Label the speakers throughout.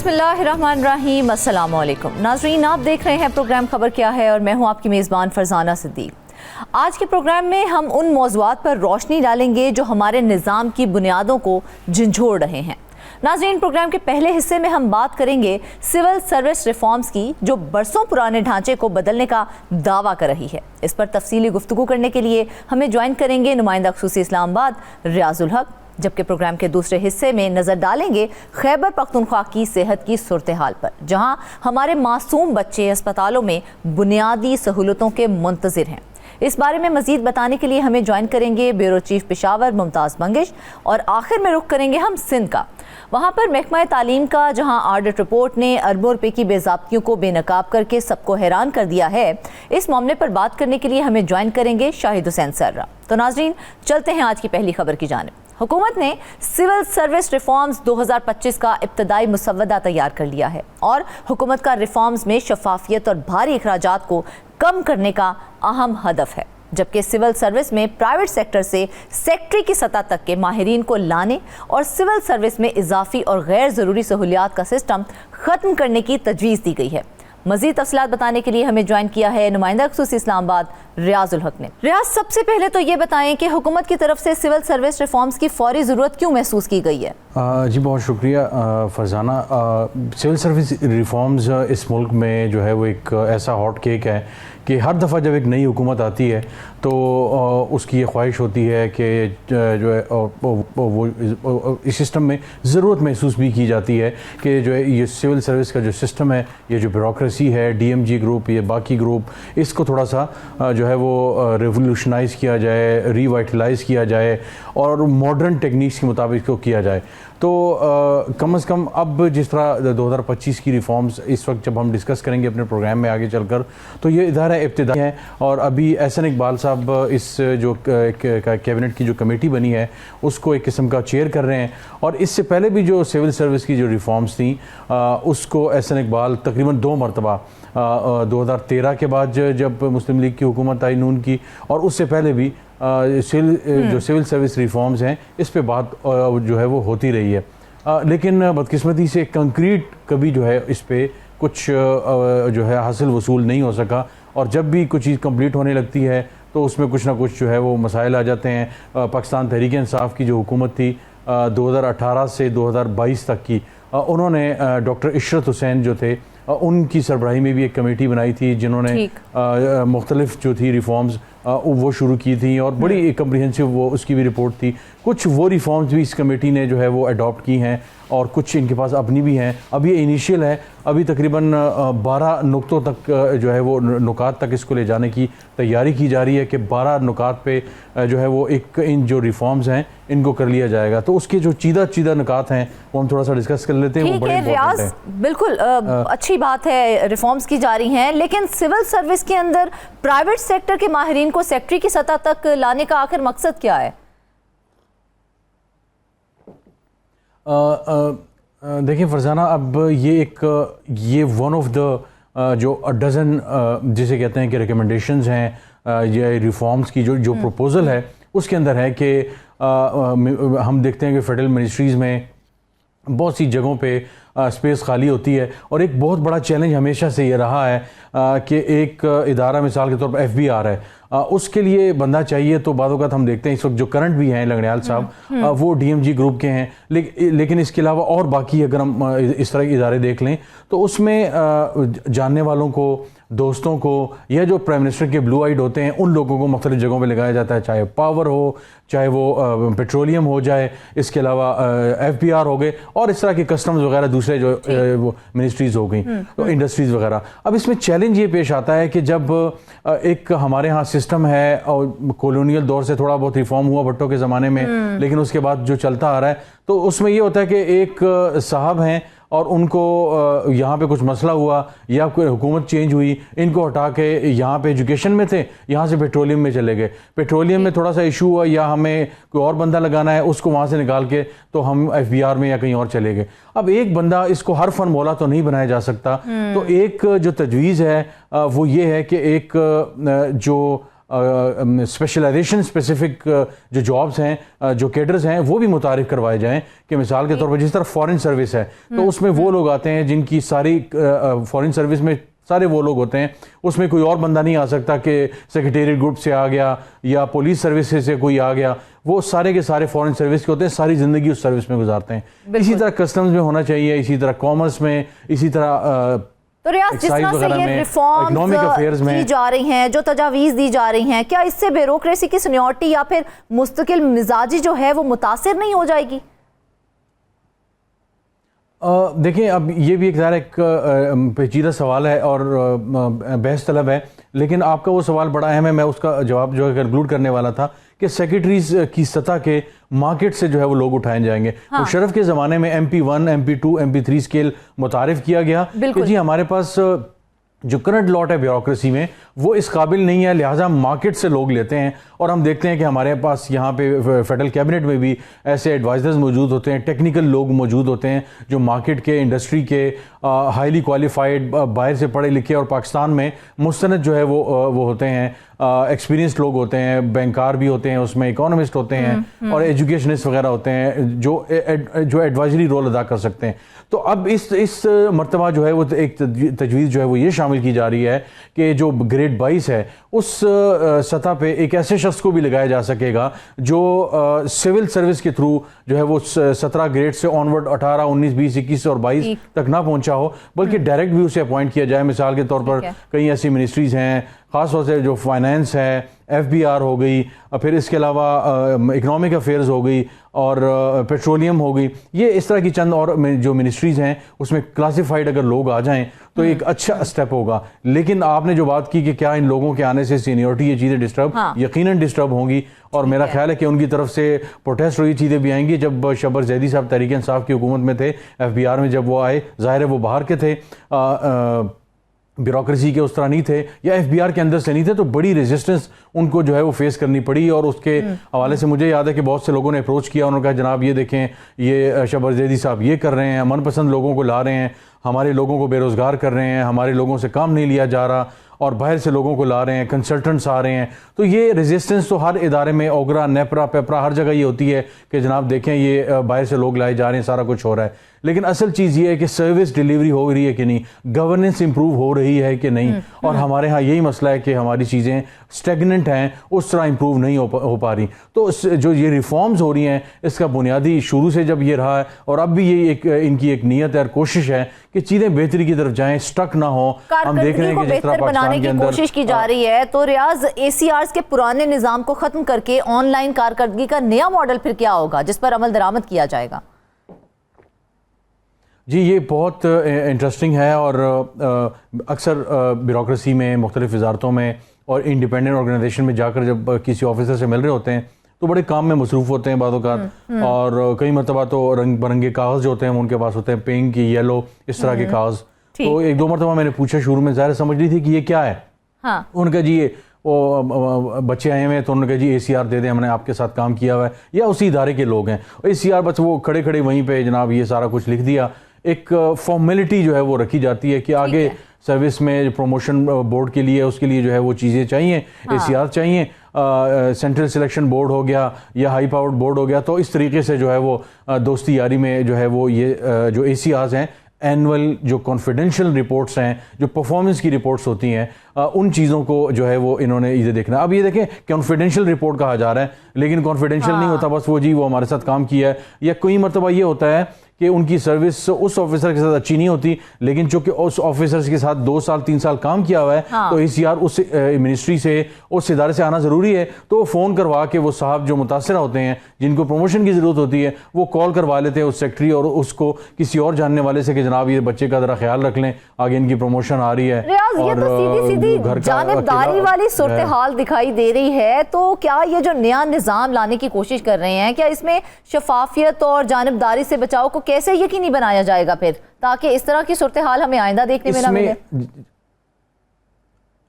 Speaker 1: बिस्मिल्लाहिर्रहमानिर्रहीम, अस्सलाम वालेकुम नाज़रीन, आप देख रहे हैं प्रोग्राम खबर क्या है और मैं हूं आपकी मेज़बान फरजाना सिद्दीक। आज के प्रोग्राम में हम उन मौज़ूआत पर रोशनी डालेंगे जो हमारे निज़ाम की बुनियादों को झंझोड़ रहे हैं। नाज़रीन, प्रोग्राम के पहले हिस्से में हम बात करेंगे सिविल सर्विस रिफॉर्म्स की, जो बरसों पुराने ढांचे को बदलने का दावा कर रही है। इस पर तफसीली गुफ्तगू करने के लिए हमें ज्वाइन करेंगे नुमाइंदा ख़ुसूसी इस्लामाबाद रियाजुल हक, जबकि प्रोग्राम के दूसरे हिस्से में नज़र डालेंगे खैबर पख्तूनख्वा की सेहत की सूरत हाल पर, जहां हमारे मासूम बच्चे अस्पतालों में बुनियादी सहूलतों के मुंतज़िर हैं। इस बारे में मजीद बताने के लिए हमें ज्वाइन करेंगे ब्यूरो चीफ पेशावर मुमताज़ बंगिश, और आखिर में रुख करेंगे हम सिंध का, वहाँ पर महकमा तालीम का, जहाँ ऑडिट रिपोर्ट ने अरबों रुपए की बेज़ाब्तियों को बेनकाब करके सबको हैरान कर दिया है। इस मामले पर बात करने के लिए हमें ज्वाइन करेंगे शाहिद हुसैन सर्रा। तो नाज़रीन, चलते हैं आज की पहली खबर की जानिब। हुकूमत ने सिविल सर्विस रिफॉर्म्स 2025 का इब्तदाई मुसव्वदा तैयार कर लिया है और हुकूमत का रिफॉर्म्स में शफाफियत और भारी अखराजात को कम करने का अहम हदफ है, जबकि सिविल सर्विस में प्राइवेट सेक्टर से सेक्रेटरी की सतह तक के माहिरीन को लाने और सिविल सर्विस में इजाफी और गैर ज़रूरी सहूलियात का सिस्टम ख़त्म करने की तजवीज़ दी गई है। मज़ीद तफसीलात बताने के लिए हमें ज्वाइन किया है नुमाइंदा ख़ुसूसी इस्लामाबाद रियाजुल हक ने। रियाज, सबसे पहले तो ये बताएं कि हुकूमत की तरफ से सिविल सर्विस रिफॉर्म्स की फौरी ज़रूरत क्यों महसूस की गई है?
Speaker 2: जी बहुत शुक्रिया फरजाना। सिविल सर्विस रिफॉर्म्स इस मुल्क में जो है वो एक ऐसा हॉट केक है कि हर दफ़ा जब एक नई हुकूमत आती है तो उसकी ये ख्वाहिश होती है कि जो है वो इस सिस्टम में ज़रूरत महसूस भी की जाती है कि जो है ये सिविल सर्विस का जो सिस्टम है, ये जो ब्यूरोक्रेसी है, डीएमजी ग्रुप, ये बाकी ग्रुप, इसको थोड़ा सा जो है वो रेवोल्यूशनाइज़ किया जाए, रिवाइटलाइज़ किया जाए और मॉडर्न टेक्निक्स के मुताबिक इसको किया जाए। तो कम से कम अब जिस तरह 2025 की रिफॉर्म्स इस वक्त जब हम डिस्कस करेंगे अपने प्रोग्राम में आगे चलकर, तो ये इदारा इब्तिदाई है और अभी एहसन इकबाल साहब इस जो कैबिनेट की जो कमेटी बनी है उसको एक किस्म का चेयर कर रहे हैं। और इससे पहले भी जो सिविल सर्विस की जो रिफॉर्म्स थी उसको एहसन इकबाल तकरीबन 2 मरतबा 2013 के बाद जब मुस्लिम लीग की हुकूमत आई नून की, और उससे पहले भी जो सिविल सर्विस रिफॉर्म्स हैं इस पे बात जो है वो होती रही है, लेकिन बदकिस्मती से कंक्रीट कभी जो है इस पे कुछ जो है हासिल वसूल नहीं हो सका। और जब भी कुछ चीज़ कंप्लीट होने लगती है तो उसमें कुछ ना कुछ जो है वो मसाइल आ जाते हैं। पाकिस्तान तहरीक इंसाफ की जो हुकूमत थी 2018 से 2022 तक की, उन्होंने डॉक्टर इशरत हुसैन जो थे उनकी सरबराही में भी एक कमेटी बनाई थी जिन्होंने मुख्तलिफ जो थी रिफॉर्म्स वो शुरू की थी और बड़ी कम्प्रिहेंसिव वो उसकी भी रिपोर्ट थी। कुछ वो रिफॉर्म्स भी इस कमेटी ने जो है वो अडॉप्ट की हैं और कुछ इनके पास अपनी भी हैं। अभी ये इनिशियल है, अभी तकरीबन 12 नुक्तों तक जो है वो नुकात तक इसको ले जाने की तैयारी की जा रही है कि 12 नुकात पे जो है वो एक इन जो रिफॉर्म्स हैं इनको कर लिया जाएगा। तो उसके जो चीदा नुकात हैं वो हम थोड़ा सा डिस्कस कर लेते हैं। वो बड़े इंपॉर्टेंट है।
Speaker 1: बिल्कुल अच्छी बात है, रिफॉर्म्स की जा रही हैं, लेकिन सिविल सर्विस के अंदर प्राइवेट सेक्टर के माहिरीन को सेक्रेटरी की सतह तक लाने का आखिर मकसद क्या है?
Speaker 2: देखिए फरजाना, अब ये वन ऑफ द जो डजन जिसे कहते हैं कि रिकमेंडेशंस हैं ये रिफॉर्म्स की जो प्रपोज़ल है उसके अंदर है कि हम देखते हैं कि फेडरल मिनिस्ट्रीज़ में बहुत सी जगहों पे स्पेस खाली होती है और एक बहुत बड़ा चैलेंज हमेशा से ये रहा है कि एक इदारा मिसाल के तौर पर FBR है, उसके लिए बंदा चाहिए। तो बाद वक़्त हम देखते हैं इस वक्त जो करंट भी हैं लंगड़ियाल साहब वो DMG ग्रुप के हैं, लेकिन इसके अलावा और बाकी अगर हम इस तरह के इदारे देख लें तो उसमें जानने वालों को, दोस्तों को, या जो प्राइम मिनिस्टर के ब्लू आइड होते हैं उन लोगों को मुख्तलिफ जगहों पे लगाया जाता है, चाहे पावर हो, चाहे वो पेट्रोलियम हो जाए, इसके अलावा FBR हो गए और इस तरह के कस्टम्स वगैरह दूसरे जो वो मिनिस्ट्रीज़ हो गई, तो इंडस्ट्रीज़ वगैरह। अब इसमें चैलेंज ये पेश आता है कि जब एक हमारे यहाँ सिस्टम है और कॉलोनियल दौर से थोड़ा बहुत रिफॉर्म हुआ भुट्टो के ज़माने में, लेकिन उसके बाद जो चलता आ रहा है तो उसमें ये होता है कि एक साहब हैं और उनको यहाँ पे कुछ मसला हुआ या कोई हुकूमत चेंज हुई, इनको हटा के यहाँ पे एजुकेशन में थे, यहाँ से पेट्रोलियम में चले गए, पेट्रोलियम में थोड़ा सा इशू हुआ या हमें कोई और बंदा लगाना है, उसको वहाँ से निकाल के तो हम FBR में या कहीं और चले गए। अब एक बंदा इसको हर फन मौला तो नहीं बनाया जा सकता। तो एक जो तजवीज़ है वो ये है कि एक जो स्पेशलाइजेशन स्पेसिफिक जो जॉब्स हैं, जो कैडर्स हैं, वो भी मुतारिफ करवाए जाएं कि मिसाल के तौर पर जिस तरह फॉरेन सर्विस है तो उसमें वो लोग आते हैं जिनकी सारी फॉरेन सर्विस में सारे वो लोग होते हैं, उसमें कोई और बंदा नहीं आ सकता कि सेक्रेटेरिएट ग्रुप से आ गया या पुलिस सर्विस से कोई आ गया। वो सारे के सारे फॉरेन सर्विस के होते हैं, सारी ज़िंदगी उस सर्विस में गुजारते हैं। इसी तरह कस्टम्स में होना चाहिए, इसी तरह कॉमर्स में, इसी तरह
Speaker 1: तो रियाज जिस तरह से ये रिफॉर्म्स की जा रही हैं, जो तजावीज़ दी जा रही हैं, क्या इससे ब्यूरोक्रेसी की सीनियरिटी या फिर मुस्तकिल मिजाजी जो है वो मुतासिर नहीं हो जाएगी?
Speaker 2: देखिए, अब ये भी एक पेचीदा सवाल है और बहस तलब है, लेकिन आपका वो सवाल बड़ा अहम है। मैं उसका जवाब जो है कंक्लूड करने वाला था कि सेक्रेटरीज की सतह के मार्केट से जो है वो लोग उठाए जाएंगे। हाँ। मुशर्रफ के ज़माने में MP1, MP2, MP3 स्केल मुतारिफ किया गया कि जी हमारे पास जो करंट लॉट है ब्यूरोक्रेसी में वो इस काबिल नहीं है, लिहाजा मार्केट से लोग लेते हैं। और हम देखते हैं कि हमारे पास यहाँ पे फेडरल कैबिनेट में भी ऐसे एडवाइजर्स मौजूद होते हैं, टेक्निकल लोग मौजूद होते हैं जो मार्केट के, इंडस्ट्री के हाईली क्वालिफाइड, बाहर से पढ़े लिखे और पाकिस्तान में मुस्तनद जो है वो होते हैं, एक्सपीरियंस्ड लोग होते हैं, बैंकार भी होते हैं, उसमें इकोनॉमिस्ट होते हैं और एजुकेशनिस्ट वगैरह होते हैं जो एडवाइजरी रोल अदा कर सकते हैं। तो अब इस मर्तबा जो है वो एक तजवीज़ जो है वो ये शामिल की जा रही है कि जो ग्रेड 22 है उस सतह पे एक ऐसे शख्स को भी लगाया जा सकेगा जो सिविल सर्विस के थ्रू जो है वो 17 ग्रेड से ऑनवर्ड 18, 19, 20, 21 और 22 तक ना पहुंचा हो, बल्कि डायरेक्ट भी उसे अपॉइंट किया जाए। मिसाल के तौर पर कई ऐसी मिनिस्ट्रीज हैं, ख़ासतौर से जो फाइनेंस है, FBR हो गई, फिर इसके अलावा इकोनॉमिक अफेयर्स हो गई और पेट्रोलियम हो गई। ये इस तरह की चंद और जो मिनिस्ट्रीज़ हैं उसमें क्लासिफाइड अगर लोग आ जाएं तो एक अच्छा स्टेप होगा। लेकिन आपने जो बात की कि क्या इन लोगों के आने से सीनियरिटी ये चीज़ें डिस्टर्ब, हाँ। यकीनन डिस्टर्ब होंगी और मेरा ख्याल है कि उनकी तरफ से प्रोटेस्ट और ये चीज़ें भी आएंगी। जब शबर जैदी साहब तहरीक इंसाफ की हुकूमत में थे, FBR में जब वो आए, ज़ाहिर है वो बाहर के थे, ब्यूरोक्रेसी के उस तरह नहीं थे या FBR के अंदर से नहीं थे, तो बड़ी रेजिस्टेंस उनको जो है वो फेस करनी पड़ी। और उसके हवाले से मुझे याद है कि बहुत से लोगों ने अप्रोच किया, उन्होंने कहा जनाब ये देखें, ये शबर जैदी साहब ये कर रहे हैं, मनपसंद लोगों को ला रहे हैं, हमारे लोगों को बेरोज़गार कर रहे हैं, हमारे लोगों से काम नहीं लिया जा रहा और बाहर से लोगों को ला रहे हैं, कंसल्टेंट्स आ रहे हैं। तो ये रेजिस्टेंस तो हर इदारे में, ओगरा, नेपरा, पेपरा, हर जगह ये होती है कि जनाब देखें ये बाहर से लोग लाए जा रहे हैं, सारा कुछ हो रहा है। लेकिन असल चीज़ ये है कि सर्विस डिलीवरी हो रही है कि नहीं, गवर्नेंस इंप्रूव हो रही है कि नहीं। और हमारे यहाँ यही मसला है कि हमारी चीज़ें स्टेगनेंट हैं, उस तरह इंप्रूव नहीं हो पा रही। तो जो ये रिफॉर्म्स हो रही हैं इसका बुनियादी शुरू से जब ये रहा है और अब भी ये इनकी एक नीयत है और कोशिश है कि चीज़ें बेहतरी की तरफ जाएं, स्टक ना हो। हम देख रहे हैं कि जिस तरह पाकिस्तान के अंदर
Speaker 1: कोशिश की जा रही है, तो रियाज ACRs के पुराने निज़ाम को ख़त्म करके ऑनलाइन कारकर्दगी का नया मॉडल फिर क्या होगा जिस पर अमल दरामद किया जाएगा?
Speaker 2: जी ये बहुत इंटरेस्टिंग है और अक्सर ब्यूरोक्रेसी में, मुख्तलिफ वजारतों में और इंडिपेंडेंट ऑर्गेनाइजेशन में जाकर जब किसी ऑफिसर से मिल रहे होते हैं तो बड़े काम में मसरूफ़ होते हैं बाज़-औक़ात, और कई मरतबा तो रंग बिरंगे कागज़ जो होते हैं उनके पास होते हैं, पिंक, येलो, इस तरह के कागज़। तो एक दो मरतबा मैंने पूछा, शुरू में ज़ाहिर समझ रही थी कि ये क्या है। हाँ। उनका जी ये वो बच्चे आए हुए हैं तो उन्होंने कहा जी ACR दे दें, हमने आपके साथ काम किया हुआ है, या उसी इदारे के लोग हैं। ACR बस वो खड़े खड़े वहीं पे जनाब ये सारा कुछ लिख दिया। एक फॉर्मेलिटी जो है वो रखी जाती है कि आगे सर्विस में प्रमोशन बोर्ड के लिए, उसके लिए जो है वो चीज़ें चाहिए, हाँ। ACR चाहिए, सेंट्रल सिलेक्शन बोर्ड हो गया या हाई पावर्ड बोर्ड हो गया। तो इस तरीके से जो है वो दोस्ती यारी में जो है वो ये जो ACRs हैं, एनुअल जो कॉन्फिडेंशियल रिपोर्ट्स हैं, जो परफॉर्मेंस की रिपोर्ट्स होती हैं, उन चीज़ों को जो है वो इन्होंने इसे देखना। अब ये देखें कॉन्फिडेंशियल रिपोर्ट कहा जा रहा है, लेकिन कॉन्फिडेंशियल नहीं होता बस वो जी वो हमारे साथ काम किया है। या कोई मरतबा ये होता है कि उनकी सर्विस उस ऑफिसर के साथ अच्छी नहीं होती, लेकिन चूंकि उस ऑफिसर के साथ 2 साल 3 साल काम किया हुआ है, हाँ। तो ACR उस मिनिस्ट्री से, उस इदारे से आना ज़रूरी है। तो फ़ोन करवा के वो साहब जो मुतासरा होते हैं, जिनको प्रमोशन की ज़रूरत होती है, वो कॉल करवा लेते हैं उस सेक्रेटरी और उसको किसी और जानने वाले से कि जनाब ये बच्चे का ज़रा ख्याल रख लें, आगे इनकी प्रमोशन आ रही है। और
Speaker 1: तो सीधी जानिबदारी वाली सूरत हाल दिखाई दे रही है। तो क्या ये जो नया निज़ाम लाने की कोशिश कर रहे हैं, क्या इसमें शफाफियत और जानिबदारी से बचाव को कैसे यकीनी बनाया जाएगा फिर, ताकि इस तरह की सूरत हाल हमें आइंदा देखने में ना मिले?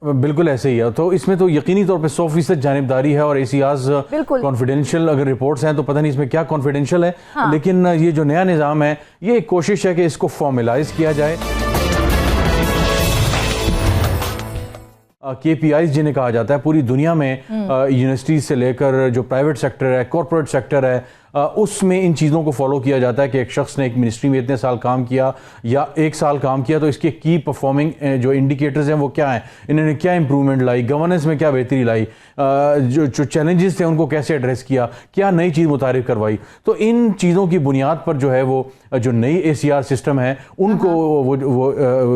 Speaker 2: बिल्कुल ऐसे ही है। तो इसमें तो यकीनी तौर पे 100% जानिबदारी है और ACRs कॉन्फिडेंशियल अगर रिपोर्ट्स हैं तो पता नहीं इसमें क्या कॉन्फिडेंशियल है, हाँ। लेकिन ये जो नया निज़ाम है ये एक कोशिश है कि इसको फॉर्मलाइज किया जाए। KPIs जिन्हें कहा जाता है पूरी दुनिया में, यूनिवर्सिटीज से लेकर जो प्राइवेट सेक्टर है, कॉर्पोरेट सेक्टर है, उसमें इन चीज़ों को फॉलो किया जाता है कि एक शख्स ने एक मिनिस्ट्री में इतने साल काम किया या 1 साल काम किया तो इसके की परफॉर्मिंग जो इंडिकेटर्स हैं वो क्या हैं, इन्होंने क्या इंप्रूवमेंट लाई, गवर्नेंस में क्या बेहतरी लाई, जो चैलेंजेस थे उनको कैसे एड्रेस किया, क्या नई चीज़ मुतारिफ करवाई। तो इन चीज़ों की बुनियाद पर जो है वो जो नई ACR सिस्टम है उनको वो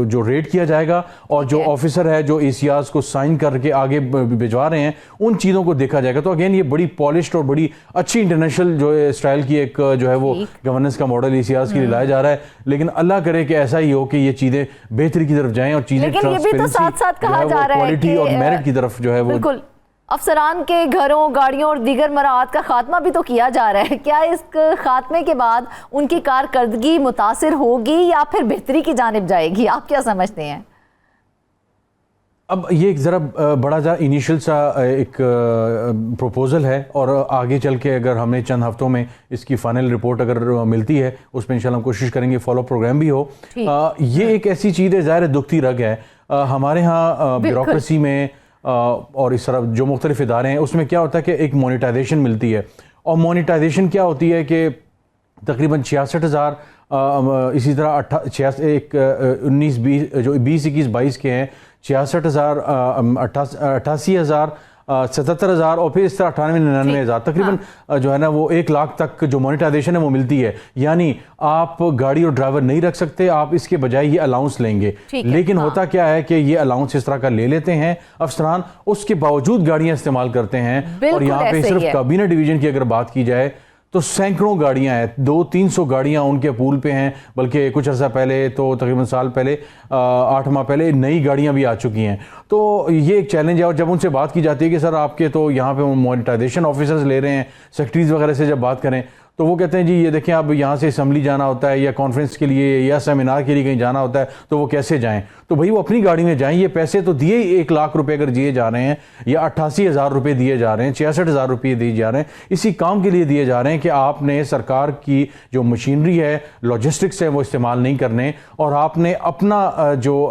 Speaker 2: जो रेट किया जाएगा और जो ऑफिसर है जो ACRs को साइन करके आगे भिजवा रहे हैं उन चीज़ों को देखा जाएगा। तो अगेन ये बड़ी पॉलिश्ड और बड़ी अच्छी इंटरनेशनल जो स्टाइल की एक जो है वो गवर्नेंस का मॉडल ACRs के लिए लाया जा रहा है, लेकिन अल्लाह करे कि ऐसा ही हो कि ये चीज़ें बेहतरी की तरफ जाएं और चीज़ें क्वालिटी और मेरिट की तरफ जो है वो।
Speaker 1: बिल्कुल, अफसरान के घरों, गाड़ियों और दीगर मराहत का खात्मा भी तो किया जा रहा है। क्या इस खात्मे के बाद उनकी कारकर्दगी मुतासिर होगी या फिर बेहतरी की जानिब जाएगी? आप क्या समझते हैं?
Speaker 2: अब ये एक ज़रा बड़ा सा इनिशियल सा एक प्रपोज़ल है और आगे चल के अगर हमें चंद हफ्तों में इसकी फाइनल रिपोर्ट अगर मिलती है उसमें इंशाल्लाह हम कोशिश करेंगे फॉलो प्रोग्राम भी हो। ये एक ऐसी चीज़ है, ज़ाहिर दुखती रग है हमारे यहाँ ब्यूरोक्रेसी में और इस तरह जो मुख्तलिफ इदारे हैं उसमें क्या होता है कि एक मोनेटाइजेशन मिलती है और मोनेटाइजेशन क्या होती है कि तकरीबन 66,000 इसी तरह 19-20 जो 20-21-22 के हैं 66,000 88,000 77,000 और फिर इस तरह 98-99,000 तकरीबन जो है ना वो 1 लाख तक जो मोनेटाइजेशन है वो मिलती है। यानी आप गाड़ी और ड्राइवर नहीं रख सकते, आप इसके बजाय ये अलाउंस लेंगे। लेकिन होता क्या है कि ये अलाउंस इस तरह का ले लेते हैं अफसरान, उसके बावजूद गाड़ियां इस्तेमाल करते हैं। और यहाँ पे सिर्फ काबीना डिवीजन की अगर बात की जाए तो सैकड़ों गाड़ियां हैं, 200-300 गाड़ियां उनके पूल पे हैं, बल्कि कुछ अर्सा पहले तो तकरीबन साल पहले 8 माह पहले नई गाड़ियां भी आ चुकी हैं। तो ये एक चैलेंज है और जब उनसे बात की जाती है कि सर आपके तो यहाँ पे मोनेटाइजेशन ऑफिसर्स ले रहे हैं, सेक्रेटरीज वगैरह से जब बात करें तो वो कहते हैं जी ये देखें अब यहाँ से असम्बली जाना होता है या कॉन्फ्रेंस के लिए या सेमिनार के लिए कहीं जाना होता है तो वो कैसे जाएं। तो भाई वो अपनी गाड़ी में जाएं, ये पैसे तो दिए 1 लाख रुपए अगर दिए जा रहे हैं या 88,000 रुपये दिए जा रहे हैं, 66,000 रुपये दिए जा रहे हैं, इसी काम के लिए दिए जा रहे हैं कि आपने सरकार की जो मशीनरी है, लॉजिस्टिक्स है वो इस्तेमाल नहीं करने और आपने अपना जो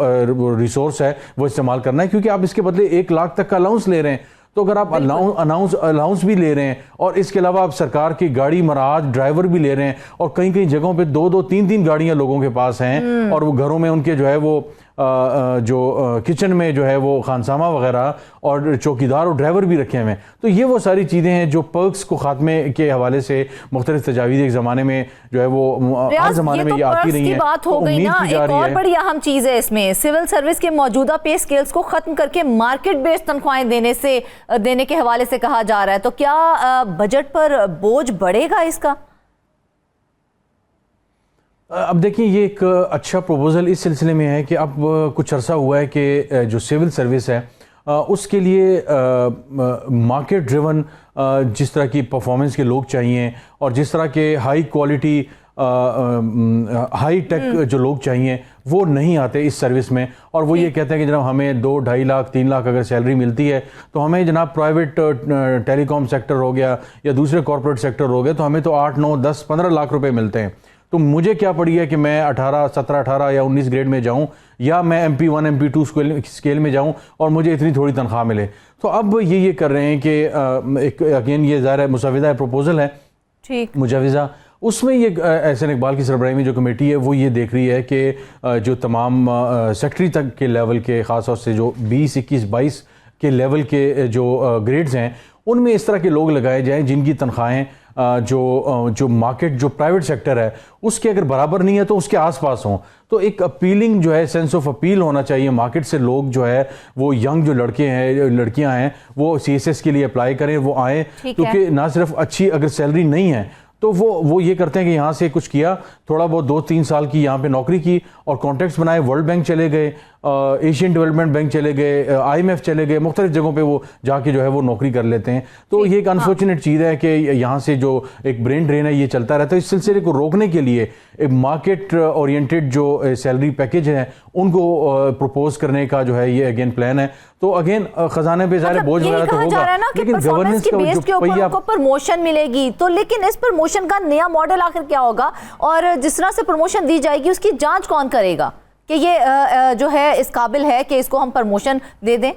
Speaker 2: रिसोर्स है वो इस्तेमाल करना है, क्योंकि आप इसके बदले 1 लाख तक का अलाउंस ले रहे हैं। तो अगर आप अलाउंस भी ले रहे हैं और इसके अलावा आप सरकार की गाड़ी मराज ड्राइवर भी ले रहे हैं और कई कई जगहों पे 2-2 3-3 गाड़ियां लोगों के पास हैं और वो घरों में उनके जो है वो जो किचन में जो है वो खानसामा वगैरह और चौकीदार और ड्राइवर भी रखे हुए हैं। तो ये वो सारी चीज़ें हैं जो पर्क्स को खात्मे के हवाले से मुख्तलिफ तजावीज़ एक ज़माने में जो है वो हर ज़माने में ये आती रही है।
Speaker 1: बात हो गई ना, एक और बड़ी अहम चीज़ है इसमें, सिविल सर्विस के मौजूदा पे स्केल्स को ख़त्म करके मार्केट बेस्ड तनख्वाहें देने के हवाले से कहा जा रहा है। तो क्या बजट पर बोझ बढ़ेगा इसका?
Speaker 2: अब देखिए ये एक अच्छा प्रपोजल इस सिलसिले में है कि अब कुछ अरसा हुआ है कि जो सिविल सर्विस है उसके लिए मार्केट ड्रिवन जिस तरह की परफॉर्मेंस के लोग चाहिए और जिस तरह के हाई क्वालिटी हाई टेक जो लोग चाहिए वो नहीं आते इस सर्विस में। और वो ये कहते हैं कि जनाब हमें 2-2.5 लाख 3 लाख अगर सैलरी मिलती है तो हमें जनाब प्राइवेट टेलीकॉम सेक्टर हो गया या दूसरे कॉर्पोरेट सेक्टर हो गए तो हमें तो 8, 9, 10, 15 लाख रुपए मिलते हैं। तो मुझे क्या पड़ी है कि मैं 18 या 19 ग्रेड में जाऊं या मैं MP1 MP2 स्केल में जाऊं और मुझे इतनी थोड़ी तनख्वाह मिले। तो अब ये कर रहे हैं कि एक अगेन ये ज़ाहिर है मुसविदा प्रपोजल है, ठीक मुजविज़ा, उसमें ये एहसान इकबाल की सरबराही में जो कमेटी है वो ये देख रही है कि जो तमाम सेक्रेटरी तक के लेवल के ख़ास तौर से जो 20, 21, 22 के लेवल के जो ग्रेड्स हैं उनमें इस तरह के लोग लगाए जाएं जिनकी तनख्वाहें जो मार्केट जो प्राइवेट सेक्टर है उसके अगर बराबर नहीं है तो उसके आसपास हों। तो एक अपीलिंग जो है सेंस ऑफ अपील होना चाहिए मार्केट से, लोग जो है वो यंग जो लड़के हैं लड़कियां हैं वो CSS के लिए अप्लाई करें, वो आएँ, क्योंकि ना सिर्फ अच्छी अगर सैलरी नहीं है तो वो ये करते हैं कि यहाँ से कुछ किया, थोड़ा बहुत 2-3 साल की यहाँ पे नौकरी की और कॉन्ट्रैक्ट्स बनाए, वर्ल्ड बैंक चले गए, एशियन डेवलपमेंट बैंक चले गए, IMF चले गए, मुख्तलिफ जगहों पे वो जाके जो है वो नौकरी कर लेते हैं। तो ये एक अनफॉर्चुनेट चीज़ है कि यहाँ से जो एक ब्रेन ड्रेन है ये चलता रहता है। इस सिलसिले को रोकने के लिए एक मार्केट ओरिएंटेड जो सैलरी पैकेज है उनको प्रपोज करने का जो है ये अगेन प्लान है। तो अगेन खजाने पे ज़्यादा बोझ वगैरह तो होगा, लेकिन गवर्नेंस का जो पहिया
Speaker 1: प्रमोशन मिलेगी तो, लेकिन इस प्रमोशन का नया मॉडल आखिर क्या होगा और जिस तरह से प्रमोशन दी जाएगी उसकी जांच कौन करेगा कि ये जो है इस काबिल है कि इसको हम प्रमोशन दे दें?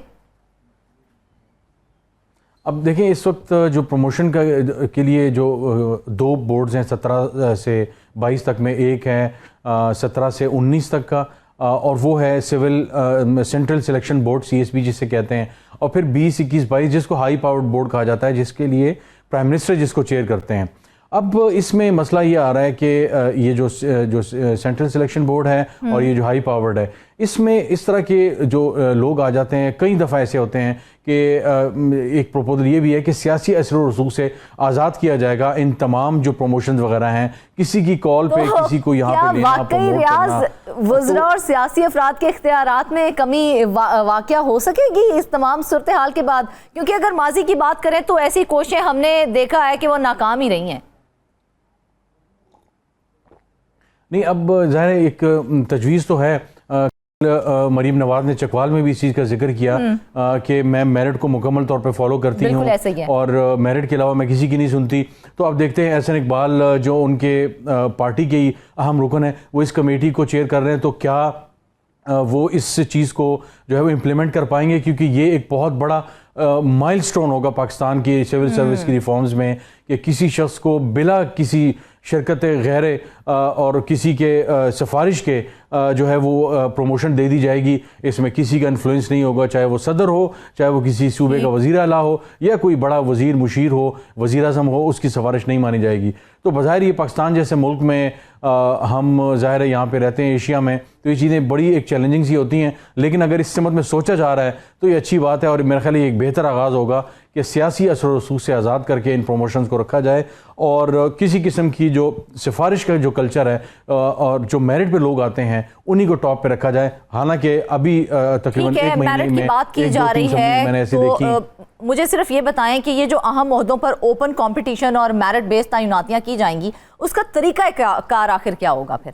Speaker 2: अब देखें इस वक्त जो प्रमोशन के लिए जो दो बोर्ड्स हैं 17 से 22 तक में, एक है 17 से 19 तक का और वो है civil central selection board CSB जिसे कहते हैं, और फिर 20, 21, 22 जिसको हाई पावर्ड बोर्ड कहा जाता है, जिसके लिए प्राइम मिनिस्टर जिसको चेयर करते हैं। अब इसमें मसला ये आ रहा है कि ये जो सेंट्रल सिलेक्शन बोर्ड है और ये जो हाई पावर्ड है, इसमें इस तरह के जो लोग आ जाते हैं। कई दफ़ा ऐसे होते हैं कि एक प्रपोजल ये भी है कि सियासी असर और रसूख से आज़ाद किया जाएगा इन तमाम जो प्रमोशंस वगैरह हैं, किसी की कॉल पे किसी को यहाँ पे लेना, प्रमोट करना।
Speaker 1: वज़रा और सियासी अफराद के इख्तियारात में कमी वाक़या हो सकेगी इस तमाम सूरत हाल के बाद? क्योंकि अगर माजी की बात करें तो ऐसी कोशिशें हमने देखा है कि वो नाकाम ही रही हैं।
Speaker 2: नहीं, अब ज़ाहिर है एक तजवीज़ तो है। मरीम नवाज ने चकवाल में भी इस चीज़ का जिक्र किया कि मैं मेरिट को मुकम्मल तौर पे फॉलो करती हूँ और मेरिट के अलावा मैं किसी की नहीं सुनती। तो अब देखते हैं एहसन इकबाल जो उनके पार्टी के ही अहम रुकन है, वो इस कमेटी को चेयर कर रहे हैं, तो क्या वो इस चीज़ को जो है वो इम्प्लीमेंट कर पाएंगे? क्योंकि ये एक बहुत बड़ा माइलस्टोन होगा पाकिस्तान की सिविल सर्विस की रिफॉर्म्स में कि किसी शख्स को बिला किसी शरकत गैर और किसी के सिफारिश के जो है वो प्रमोशन दे दी जाएगी। इसमें किसी का इन्फ्लुएंस नहीं होगा, चाहे वो सदर हो, चाहे वो किसी सूबे का वज़ीर आला हो या कोई बड़ा वज़ीर मुशीर हो, वज़ीर आज़म हो, उसकी सिफारिश नहीं मानी जाएगी। तो बज़ाहिर ये पाकिस्तान जैसे मुल्क में हम ज़ाहिर है यहाँ पे रहते हैं एशिया में, तो ये चीज़ें बड़ी एक चैलेंजिंग सी होती हैं। लेकिन अगर इस समत में सोचा जा रहा है तो ये अच्छी बात है और मेरे ख्याल एक बेहतर आगाज़ होगा कि सियासी असर रसूख से आज़ाद करके इन प्रमोशंस को रखा जाए और किसी किस्म की जो सिफारिश का जो कल्चर है और जो मेरिट पे लोग आते हैं उन्हीं को टॉप पे रखा जाए। हालांकि अभी तकरीबन एक महीने में
Speaker 1: बात की जा रही है, मैंने ऐसे देखी। मुझे सिर्फ ये बताएं कि ये जो अहम ओहदों पर ओपन कंपटीशन और मेरिट बेस्ड तैनातियां की जाएंगी, उसका तरीका कार आखिर क्या होगा फिर?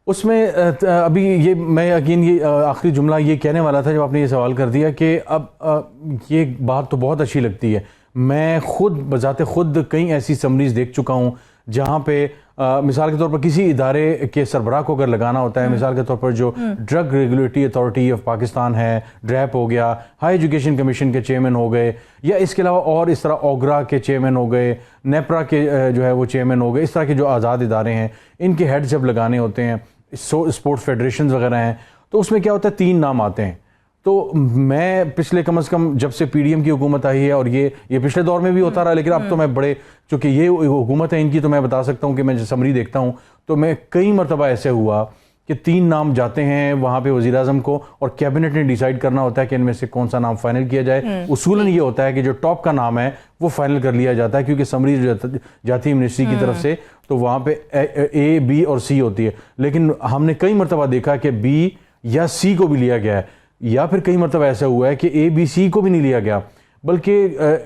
Speaker 2: उसमें अभी ये मैं यकीन ये आखिरी जुमला ये कहने वाला था जब आपने ये सवाल कर दिया कि अब ये बात तो बहुत अच्छी लगती है। मैं खुद बजाते खुद कई ऐसी समरीज देख चुका हूँ जहाँ पे मिसाल के तौर पर किसी इदारे के सरबराह को अगर लगाना होता है, मिसाल के तौर पर जो drug regulatory authority of Pakistan है, ड्रैप हो गया, हाई एजुकेशन कमीशन के चेयरमैन हो गए, या इसके अलावा और इस तरह ओगरा के चेयरमैन हो गए, नेपरा के जो है वो चेयरमैन हो गए, इस तरह के जो आज़ाद इदारे हैं इनके हेड जब लगाने होते हैं, स्पोर्ट्स फेडरेशन वगैरह हैं, तो उसमें क्या होता है 3 नाम आते हैं। तो मैं पिछले कम से कम जब से PDM की हुकूमत आई है और ये पिछले दौर में भी होता रहा, लेकिन अब तो मैं बड़े चूँकि ये हुकूमत है इनकी, तो मैं बता सकता हूँ कि मैं जब समरी देखता हूँ तो मैं कई मरतबा ऐसे हुआ कि 3 नाम जाते हैं वहाँ पे वज़ीर आज़म को और कैबिनेट ने डिसाइड करना होता है कि इनमें से कौन सा नाम फाइनल किया जाए। उसूलन ये होता है कि जो टॉप का नाम है वो फाइनल कर लिया जाता है, क्योंकि समरी जाती है मिनिस्ट्री की तरफ से, तो वहाँ पे A, B और C होती है। लेकिन हमने कई मरतबा देखा कि B या C को भी लिया गया है, या फिर कई मरतबा ऐसा हुआ है कि A, B, C को भी नहीं लिया गया, बल्कि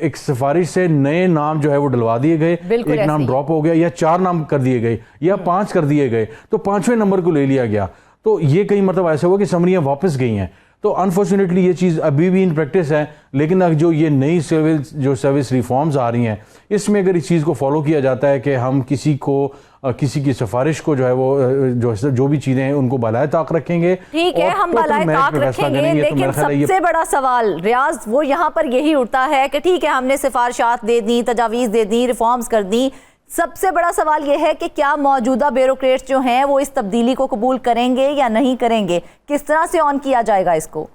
Speaker 2: एक सिफारिश से नए नाम जो है वो डलवा दिए गए, एक नाम ड्रॉप हो गया, या 4 नाम कर दिए गए, या 5 कर दिए गए, तो 5वें नंबर को ले लिया गया। तो ये कई मतलब ऐसा हुआ कि समरियाँ वापस गई हैं। तो अनफॉर्चुनेटली ये चीज़ अभी भी इन प्रैक्टिस है, लेकिन जो ये नई जो सर्विस रिफॉर्म्स आ रही हैं, इसमें अगर इस चीज़ को फॉलो किया जाता है कि हम किसी की सिफारिश को जो है वो जो भी चीज़ें हैं उनको बालाए ताक रखेंगे।
Speaker 1: ठीक है, हम बालाए ताक रखेंगे, लेकिन सबसे बड़ा सवाल रियाज वो यहाँ पर यही उठता है कि ठीक है हमने सिफारिशात दे दी, तजावीज़ दे दी, रिफॉर्म्स कर दी, सबसे बड़ा सवाल यह है कि क्या मौजूदा ब्यूरोक्रेट्स जो हैं वो इस तब्दीली को कबूल करेंगे या नहीं करेंगे? किस तरह से ऑन किया जाएगा इसको?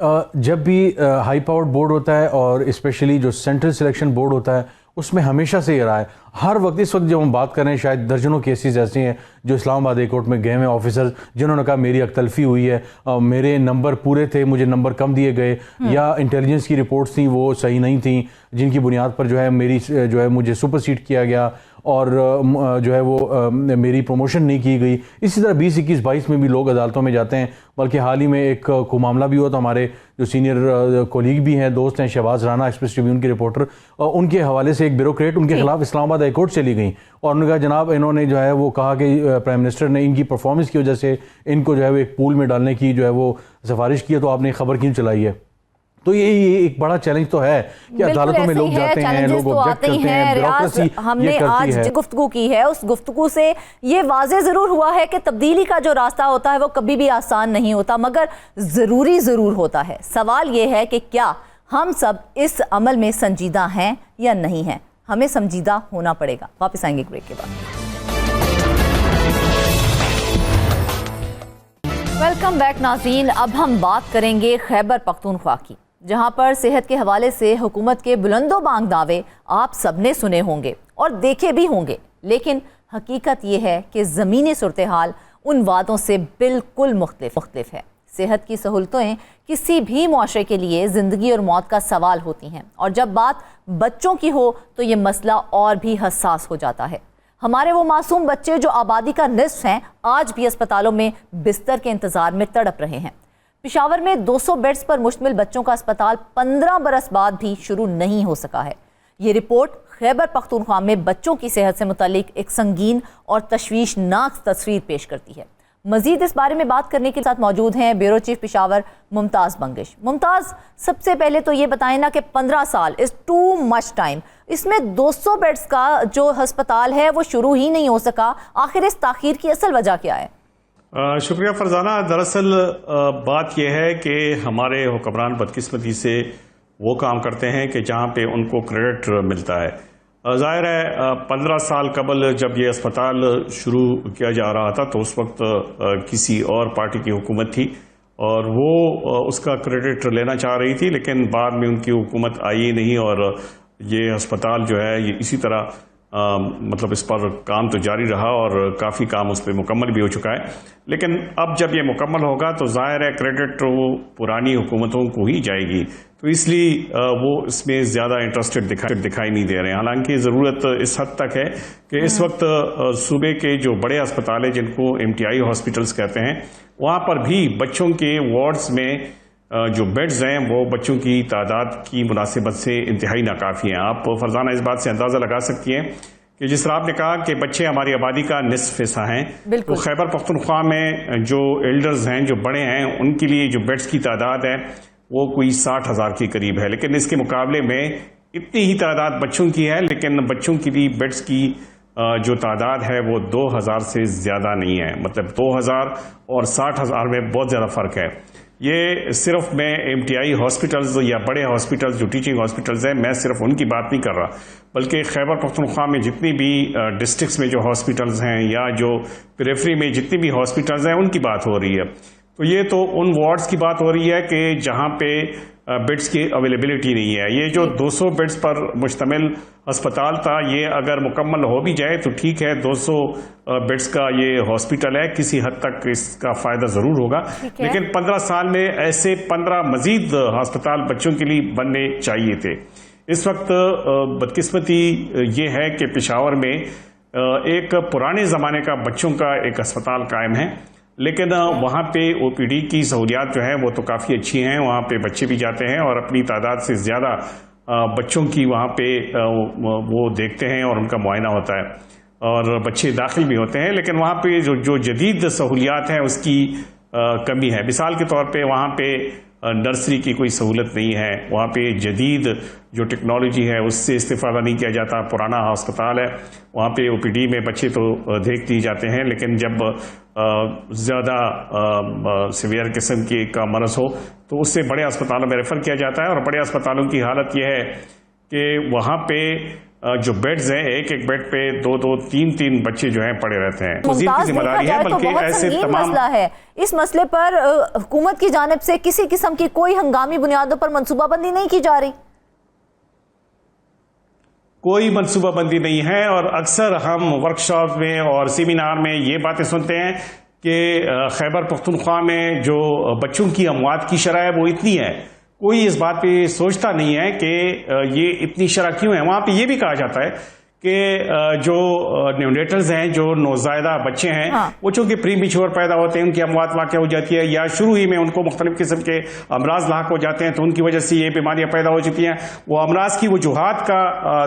Speaker 2: जब भी हाई पावर्ड बोर्ड होता है और स्पेशली जो सेंट्रल सिलेक्शन बोर्ड होता है, उसमें हमेशा से ये रहा है, हर वक्त इस वक्त जब हम बात कर रहे हैं शायद दर्जनों केसेस ऐसे हैं जो इस्लामाबाद हाई कोर्ट में गए हैं ऑफिसर्स जिन्होंने कहा मेरी अकतलफी हुई है, मेरे नंबर पूरे थे, मुझे नंबर कम दिए गए, या इंटेलिजेंस की रिपोर्ट्स थी वो सही नहीं थी, जिनकी बुनियाद पर जो है मेरी जो है मुझे सुपरसीड किया गया और जो है वो मेरी प्रमोशन नहीं की गई। इसी तरह 20, 21, 22 में भी लोग अदालतों में जाते हैं। बल्कि हाल ही में एक को मामला भी हुआ, तो हमारे जो सीनियर कोलीग भी हैं, दोस्त हैं, शहबाज राना एक्सप्रेस ट्रिब्यून के रिपोर्टर, उनके हवाले से एक ब्यूरोक्रेट उनके खिलाफ इस्लामाबाद हाई कोर्ट चली गई और उन्होंने कहा जनाब इन्होंने जो है वो कहा कि प्राइम मिनिस्टर ने इनकी परफॉर्मेंस की वजह से इनको जो है वो एक पूल में डालने की जो है वो सिफारिश की है, तो आपने खबर क्यों चलाई है? तो ये एक बड़ा चैलेंज तो है कि अदालतों में लोग जाते हैं, लोग ऑब्जेक्ट करते हैं, ब्यूरोक्रेसी
Speaker 1: हमने आज गुफ्तगू की है, उस गुफ्तगू से ये वाज़े ज़रूर हुआ है कि तब्दीली का जो रास्ता होता है वो कभी भी आसान नहीं होता, मगर ज़रूरी ज़रूर होता है। सवाल ये है कि क्या हम सब इस अमल में संजीदा हैं या नहीं हैं। हमें संजीदा होना पड़ेगा। वापस आएंगे ब्रेक के बाद। वेलकम बैक नाज़रीन। अब हम बात करेंगे खैबर पख्तूनख्वा की, जहां पर सेहत के हवाले से हुकूमत के बुलंदो बांग दावे आप सबने सुने होंगे और देखे भी होंगे, लेकिन हकीकत यह है कि ज़मीनी सूरत हाल उन वादों से बिल्कुल मुख्तलिफ है। सेहत की सहूलतें किसी भी मुआशरे के लिए ज़िंदगी और मौत का सवाल होती हैं, और जब बात बच्चों की हो तो ये मसला और भी हसास हो जाता है। हमारे वो मासूम बच्चे जो आबादी का निस्फ हैं, आज भी अस्पतालों में बिस्तर के इंतज़ार में तड़प रहे हैं। पेशावर में 200 बेड्स पर मुश्तमिल बच्चों का अस्पताल 15 बरस बाद भी शुरू नहीं हो सका है। ये रिपोर्ट खैबर पख्तूनख्वा में बच्चों की सेहत से मुतालिक एक संगीन और तशवीशनाक तस्वीर पेश करती है। मजीद इस बारे में बात करने के साथ मौजूद हैं ब्यूरो चीफ पेशावर मुमताज़ बंगिश। मुमताज़, सबसे पहले तो ये बताएं ना कि 15 साल इज़ टू मच टाइम, इसमें 200 बेड्स का जो अस्पताल है वो शुरू ही नहीं हो सका। आखिर इस ताखीर की असल वजह क्या है?
Speaker 3: शुक्रिया फरजाना। दरअसल बात यह है कि हमारे हुक्मरान बदकिस्मती से वो काम करते हैं कि जहाँ पे उनको क्रेडिट मिलता है। ज़ाहिर है 15 साल कबल जब ये अस्पताल शुरू किया जा रहा था तो उस वक्त किसी और पार्टी की हुकूमत थी और वो उसका क्रेडिट लेना चाह रही थी, लेकिन बाद में उनकी हुकूमत आई नहीं और ये अस्पताल जो है ये इसी तरह मतलब इस पर काम तो जारी रहा और काफ़ी काम उस पर मुकम्मल भी हो चुका है। लेकिन अब जब ये मुकम्मल होगा तो ज़ाहिर है क्रेडिट वो पुरानी हुकूमतों को ही जाएगी, तो इसलिए वो इसमें ज़्यादा इंटरेस्टेड दिखाई नहीं दे रहे हैं। हालांकि ज़रूरत इस हद तक है कि इस वक्त सूबे के जो बड़े अस्पताल हैं जिनको MTI हॉस्पिटल्स कहते हैं, वहाँ पर भी बच्चों के वार्ड्स में जो बेड्स हैं वो बच्चों की तादाद की मुनासिबत से इंतहाई नाकाफ़ी हैं। आप फरजाना इस बात से अंदाज़ा लगा सकती हैं कि जिस तरह आपने कहा कि बच्चे हमारी आबादी का निस्फ हिस्सा हैं, तो खैबर पख्तूनख्वा में जो एल्डर्स हैं, जो बड़े हैं, उनके लिए जो बेड्स की तादाद है वो कोई 60,000 के करीब है। लेकिन इसके मुकाबले में इतनी ही तादाद बच्चों की है, लेकिन बच्चों के लिए बेड्स की जो तादाद है वो 2,000 से ज़्यादा नहीं है। मतलब 2,000 और 60,000 में बहुत ज़्यादा फ़र्क है। ये सिर्फ मैं MTI हॉस्पिटल्स या बड़े हॉस्पिटल्स जो टीचिंग हॉस्पिटल्स हैं, मैं सिर्फ उनकी बात नहीं कर रहा, बल्कि खैबर पख्तूनख्वा में जितनी भी डिस्ट्रिक्ट्स में जो हॉस्पिटल्स हैं या जो पेरिफेरी में जितनी भी हॉस्पिटल्स हैं उनकी बात हो रही है। तो ये तो उन वार्ड्स की बात हो रही है कि जहाँ पे बेड्स की अवेलेबिलिटी नहीं है। ये जो 200 बेड्स पर मुश्तमिल अस्पताल था, ये अगर मुकम्मल हो भी जाए तो ठीक है, 200 बेड्स का ये हॉस्पिटल है, किसी हद तक इसका फ़ायदा ज़रूर होगा, लेकिन 15 साल में ऐसे 15 मज़ीद अस्पताल बच्चों के लिए बनने चाहिए थे। इस वक्त बदकिस्मती ये है कि पेशावर में एक पुराने ज़माने का बच्चों का एक अस्पताल कायम है, लेकिन वहाँ पे OPD की सहूलियात जो हैं वो तो काफ़ी अच्छी हैं। वहाँ पे बच्चे भी जाते हैं और अपनी तादाद से ज़्यादा बच्चों की वहाँ पे वो देखते हैं और उनका मुआयना होता है और बच्चे दाखिल भी होते हैं। लेकिन वहाँ पे जो जदीद सहूलियात हैं उसकी कमी है। मिसाल के तौर पे वहाँ पे नर्सरी की कोई सहूलत नहीं है, वहाँ पे जदीद जो टेक्नोलॉजी है उससे इस्तेफादा नहीं किया जाता। पुराना अस्पताल है, वहाँ पे OPD में बच्चे तो देख दिए जाते हैं, लेकिन जब ज़्यादा सीवियर किस्म की का मरज़ हो तो उससे बड़े अस्पतालों में रेफ़र किया जाता है। और बड़े अस्पतालों की हालत यह है कि वहाँ पे जो बेड्स हैं, एक एक बेड पे 2-2, 3-3 बच्चे जो हैं पड़े रहते हैं। मज़ीद की जिम्मेदारी है, बल्कि ऐसे तमाम
Speaker 1: मसला है। इस मसले पर हुकूमत की जानिब से किसी किस्म की कोई हंगामी बुनियादों पर मनसूबाबंदी नहीं की जा रही।
Speaker 3: कोई मनसूबाबंदी नहीं है और अक्सर हम वर्कशॉप में और सेमिनार में ये बातें सुनते हैं कि खैबर पख्तूनख्वा में जो बच्चों की अमवात की शरह है वो इतनी है। कोई इस बात पे सोचता नहीं है कि ये इतनी शरह क्यों है। वहाँ पे ये भी कहा जाता है कि जो न्यूनेटल्स हैं, जो नौज़ायदा बच्चे हैं, वो चूंकि प्री मैच्योर पैदा होते हैं, उनकी अमवात वाक़या हो जाती है, या शुरू ही में उनको मुख्तलिफ किस्म के अमराज लाक हो जाते हैं, तो उनकी वजह से ये बीमारियां पैदा हो चुकी हैं। वो अमराज की वजूहात का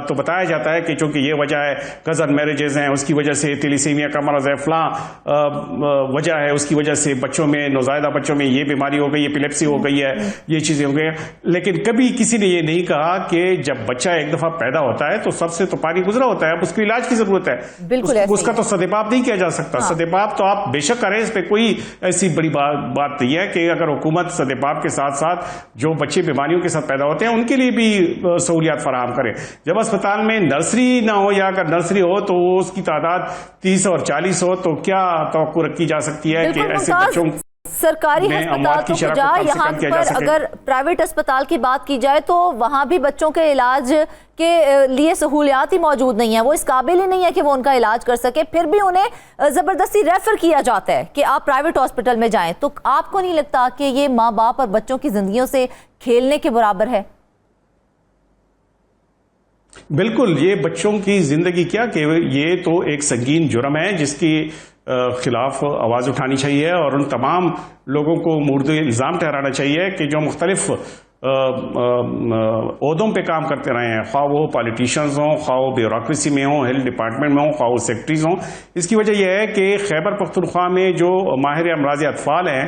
Speaker 3: तो बताया जाता है कि चूंकि ये वजह है, कज़न मैरिजेज हैं, उसकी वजह से थैलेसीमिया का मरज़ है, फलां वजह है, उसकी वजह से बच्चों में, नौज़ायदा बच्चों में ये बीमारी हो गई, एपिलेप्सी हो गई है, ये चीज़ें हो गई हैं। लेकिन कभी किसी ने ये नहीं कहा कि जब बच्चा एक दफ़ा पैदा होता है तो सबसे तो पानी गुजरा होता है, अब उसको इलाज की जरूरत है।
Speaker 1: बिल्कुल
Speaker 3: उसका तो सदेबाप नहीं किया जा सकता। सदेबाप तो आप बेशक करें, इस पे कोई ऐसी बड़ी बात नहीं है कि अगर हुकूमत सदेबाप के साथ साथ जो बच्चे बीमारियों के साथ पैदा होते हैं उनके लिए भी सहूलियात फराहम करें। जब अस्पताल में नर्सरी ना हो, या अगर नर्सरी हो तो उसकी तादाद 30 और 40 हो, तो क्या तवक्कुर रखी जा सकती है कि ऐसे बच्चों
Speaker 1: सरकारी अस्पताल तो बजाय यहाँ पर अगर प्राइवेट अस्पताल की बात की जाए तो वहाँ भी बच्चों के इलाज के लिए सहूलियात ही मौजूद नहीं है। वो इस काबिल ही नहीं है कि वो उनका इलाज कर सके, फिर भी उन्हें जबरदस्ती रेफर किया जाता है कि आप प्राइवेट हॉस्पिटल में जाएं। तो आपको नहीं लगता कि ये माँ बाप और बच्चों की जिंदगियों से खेलने के बराबर है?
Speaker 3: बिल्कुल, ये बच्चों की जिंदगी क्या कि ये तो एक संगीन जुर्म है जिसकी खिलाफ आवाज उठानी चाहिए, और उन तमाम लोगों को मुर्द इल्जाम ठहराना चाहिए कि जो मुख्तलिफ ओहदों पे काम करते रहे हैं, ख्वाह वो पॉलिटिशियंस हों, ख्वाह वो ब्यूरोक्रेसी में हों, हेल्थ डिपार्टमेंट में हों, ख्वाह वो सेक्रेटरीज हों। इसकी वजह यह है कि खैबर पख्तूनख्वा में जो माहिर अमराज अतफाल हैं,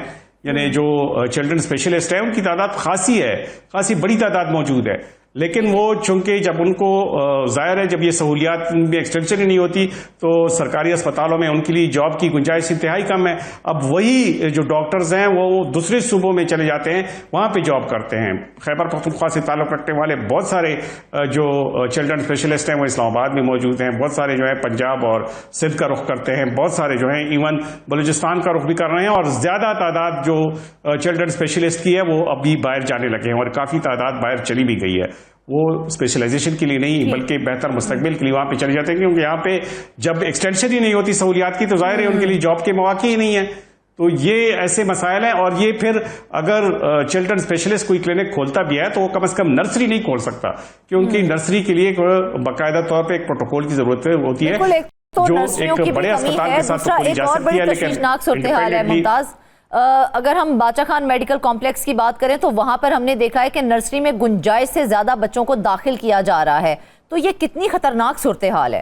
Speaker 3: यानी जो चिल्ड्रन स्पेशलिस्ट हैं, उनकी तादाद खासी बड़ी तादाद मौजूद है। लेकिन वो चूंकि जब उनको जाहिर है जब ये सहूलियात में एक्सटेंशन ही नहीं होती तो सरकारी अस्पतालों में उनके लिए जॉब की गुंजाइश इंतहाई कम है। अब वही जो डॉक्टर्स हैं वो दूसरे सूबों में चले जाते हैं, वहां पे जॉब करते हैं। खैबर पख्तूनख्वा से ताल्लुक रखने वाले बहुत सारे जो चिल्ड्रन स्पेशलिस्ट हैं वो इस्लामाबाद में मौजूद हैं, बहुत सारे जो है पंजाब और सिंध का रुख करते हैं, बहुत सारे जो है इवन बलूचिस्तान का रुख भी कर रहे हैं, और ज्यादा तादाद जो चिल्ड्रन स्पेशलिस्ट की है वो अभी बाहर जाने लगे हैं, और काफी तादाद बाहर चली भी गई है। वो स्पेशलाइजेशन के लिए नहीं बल्कि बेहतर मुस्तकबिल के लिए वहां पे चले जाते हैं, क्योंकि यहाँ पे जब एक्सटेंशन ही नहीं होती सहूलियात की तो जाहिर है उनके लिए जॉब के मौके ही नहीं है। तो ये ऐसे मसाइल हैं, और ये फिर अगर चिल्ड्रन स्पेशलिस्ट कोई क्लिनिक खोलता भी है तो वो कम से कम नर्सरी नहीं खोल सकता, क्योंकि नर्सरी के लिए बाकायदा तौर पर एक प्रोटोकॉल की जरूरत होती है
Speaker 1: तो
Speaker 3: जो एक बड़े अस्पताल के साथ खोली जा सकती है।
Speaker 1: लेकिन अगर हम बाचा खान मेडिकल कॉम्प्लेक्स की बात करें तो वहां पर हमने देखा है कि नर्सरी में गुंजाइश से ज्यादा बच्चों को दाखिल किया जा रहा है, तो ये कितनी खतरनाक सूरत हाल है?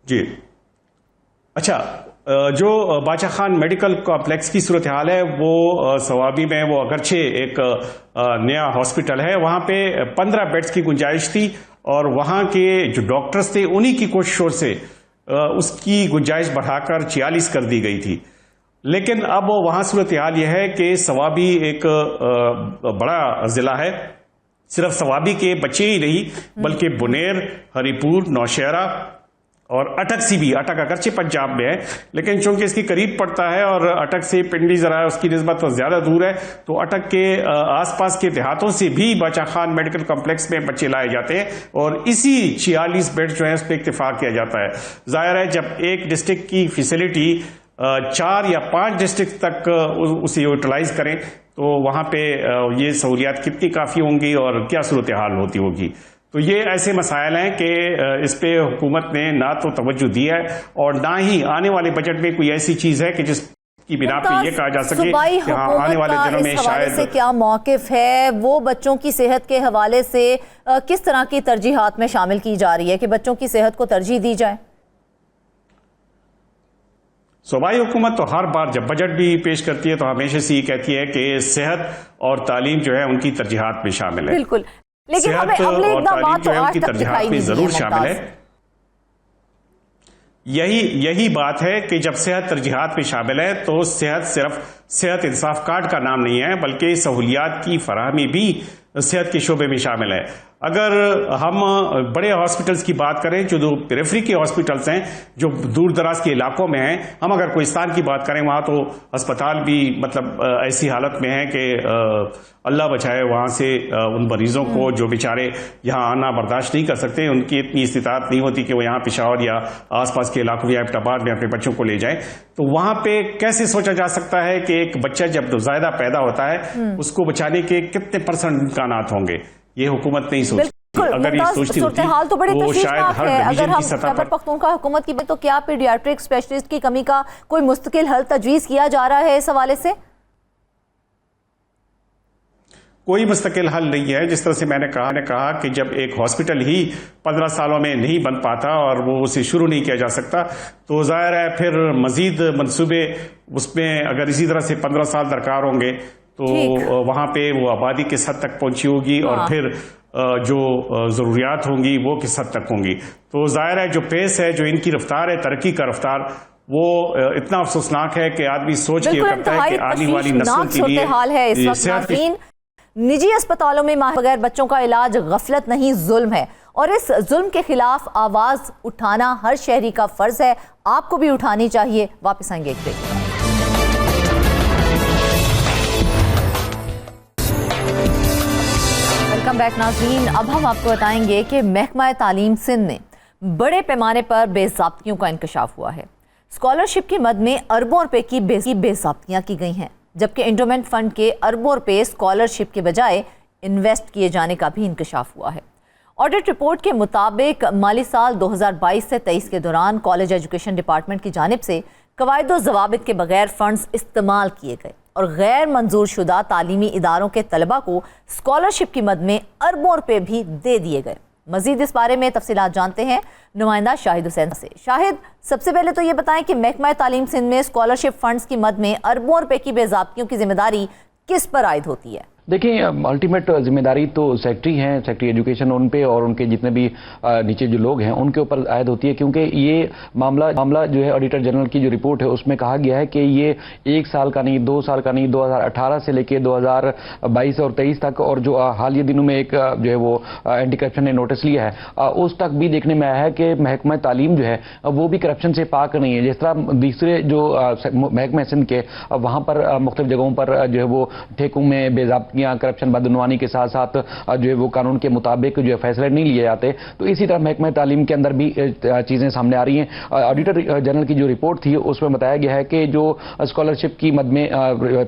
Speaker 3: जी अच्छा, जो बाचा खान मेडिकल कॉम्प्लेक्स की सूरत हाल है वो सवाबी में, वो अगरचे एक नया हॉस्पिटल है, वहां पे 15 बेड्स की गुंजाइश थी, और वहां के जो डॉक्टर्स थे उन्हीं की कोशिशों से उसकी गुंजाइश बढ़ाकर 46 कर दी गई थी। लेकिन अब वहां सूरत हाल यह है कि सवाबी एक बड़ा जिला है, सिर्फ सवाबी के बच्चे ही नहीं बल्कि बुनेर, हरीपुर, नौशहरा और अटक सी भी, अटक अगरचे पंजाब में है लेकिन चूंकि इसकी करीब पड़ता है और अटक से पिंडी जरा उसकी निस्बत तो ज्यादा दूर है, तो अटक के आसपास के देहातों से भी बाचा खान मेडिकल कॉम्प्लेक्स में बच्चे लाए जाते हैं, और इसी 46 बेड जो है उस पर इत्तेफाक किया जाता है। जाहिर है जब एक डिस्ट्रिक्ट की फैसिलिटी 4 या 5 डिस्ट्रिक्ट तक उसे यूटिलाइज करें तो वहां पे ये सहूलियात कितनी काफी होंगी और क्या सूरत हाल होती होगी। तो ये ऐसे मसाइल हैं कि इस पे हुकूमत ने ना तो तवज्जो दी है और ना ही आने वाले बजट में कोई ऐसी चीज है कि जिसकी बिना पे ये कहा जा सके कि हाँ आने वाले दिनों में शायद
Speaker 1: से क्या मौकिफ है, वो बच्चों की सेहत के हवाले से किस तरह की तरजीहात में शामिल की जा रही है कि बच्चों की सेहत को तरजीह दी जाए?
Speaker 3: सूबाई हुकूमत तो हर बार जब बजट भी पेश करती है तो हमेशा से ये कहती है कि सेहत और तालीम जो है उनकी तरजीहात में शामिल है।
Speaker 1: बिल्कुल, लेकिन
Speaker 3: सेहत और तालीम जो है उनकी तरजीहात में जरूर शामिल है। यही बात है कि जब सेहत तरजीहात में शामिल है तो सेहत सिर्फ सेहत इंसाफ कार्ड का नाम नहीं है बल्कि सहूलियात की फराहमी भी सेहत के शोबे में शामिल है। अगर हम बड़े हॉस्पिटल्स की बात करें, जो पेरिफेरी के हॉस्पिटल्स हैं जो दूर दराज के इलाकों में हैं, हम अगर कोहिस्तान की बात करें वहां तो अस्पताल भी मतलब ऐसी हालत में है कि अल्लाह बचाए वहां से उन मरीजों को जो बेचारे यहाँ आना बर्दाश्त नहीं कर सकते, उनकी इतनी इस्तिताअत नहीं होती कि वो यहाँ पेशावर या आसपास के इलाकों या एबटाबाद में अपने बच्चों को ले जाएं। तो वहां पे कैसे सोचा जा सकता है कि एक बच्चा जब नौज़ायदा पैदा होता है उसको बचाने के कितने % इम्कानात होंगे, ये हुकूमत नहीं सोचती।
Speaker 1: बिल्कुल,
Speaker 3: अगर ये सोचती होती
Speaker 1: हाल तो बड़ी
Speaker 3: तो शायद
Speaker 1: तशवीशनाक
Speaker 3: हर
Speaker 1: है। अगर
Speaker 3: डिवीजन
Speaker 1: हम
Speaker 3: की सतह
Speaker 1: खैबर
Speaker 3: पर
Speaker 1: पख्तूनख्वा हुकूमत की तो क्या पीडियाट्रिक स्पेशलिस्ट की कमी का कोई मुस्तकिल हल तजवीज़ किया जा रहा है इस हवाले से?
Speaker 3: कोई मुस्तकिल हल नहीं है। जिस तरह से मैंने कहा कि जब एक हॉस्पिटल ही 15 सालों में नहीं बन पाता और वो उसे शुरू नहीं किया जा सकता, तो जाहिर है फिर मजीद मंसूबे उसमें अगर इसी तरह से 15 साल दरकार होंगे तो वहां पे वो आबादी किस हद तक पहुंची होगी और फिर जो ज़रूरियात होंगी वो किस हद तक होंगी। तो जाहिर है जो पेस है, जो इनकी रफ्तार है, तरक्की का रफ्तार, वो इतना अफसोसनाक है कि आदमी सोच के करता है कि आने वाली नस्लों के लिए
Speaker 1: हाल है इस वक्त। नाज़रीन, निजी अस्पतालों में बगैर बच्चों का इलाज गफलत नहीं जुल्म है, और इस जुल्म के खिलाफ आवाज उठाना हर शहरी का फर्ज है। आपको भी उठानी चाहिए। वापस आएंगे एक ब्रेक। वेलकम बैक नाज़रीन। अब हम आपको बताएंगे कि महकमा तालीम सिंध में बड़े पैमाने पर बेज़ाब्तियों का इंकशाफ हुआ है। स्कॉलरशिप की मद में अरबों रुपए की बेज़ाब्तियां की गई हैं, जबकि एंडोमेंट फंड के अरबों रुपए स्कॉलरशिप के बजाय इन्वेस्ट किए जाने का भी इंकशाफ हुआ है। ऑडिट रिपोर्ट के मुताबिक माली साल 2022 से 23 के दौरान कॉलेज एजुकेशन डिपार्टमेंट की जानिब से कवायद व ज़वाबित के बगैर फंड्स इस्तेमाल किए गए और गैर मंजूर शुदा तालीमी इदारों के तलबा को स्कॉलरशिप की मद में अरबों रुपए भी दे दिए गए। मजीद इस बारे में तफसीलात जानते हैं नुमाइंदा शाहिद हुसैन से। शाहिद, सबसे पहले तो ये बताएं कि महकमा तालीम सिंध में स्कॉलरशिप फंड्स की मद में अरबों रुपए की बेज़ाब्तियों की जिम्मेदारी किस पर आयद होती है?
Speaker 4: देखिए, अल्टीमेट जिम्मेदारी तो सेक्रेटरी हैं, सेक्रेटरी एजुकेशन उन पे और उनके जितने भी नीचे जो लोग हैं उनके ऊपर आयद होती है, क्योंकि ये मामला जो है ऑडिटर जनरल की जो रिपोर्ट है उसमें कहा गया है कि ये 1 साल का नहीं, 2 साल का नहीं, 2018 से लेके 2022 और 23 तक, और जो हालिया दिनों में एक जो है वो एंटी करप्शन ने नोटिस लिया है उस तक भी देखने में आया है कि महकमा तालीम जो है वो भी करप्शन से पाक नहीं है। जिस तरह दूसरे जो महकमा सिंध के वहाँ पर मुख्तलिफ जगहों पर जो है वो ठेकों में बेज़ाब्तियां, करप्शन, बदनवानी के साथ साथ जो है वो कानून के मुताबिक जो है फैसले नहीं लिए जाते, तो इसी तरह महकमा तालीम के अंदर भी चीज़ें सामने आ रही हैं। ऑडिटर जनरल की जो रिपोर्ट थी उसमें बताया गया है कि जो स्कॉलरशिप की मद में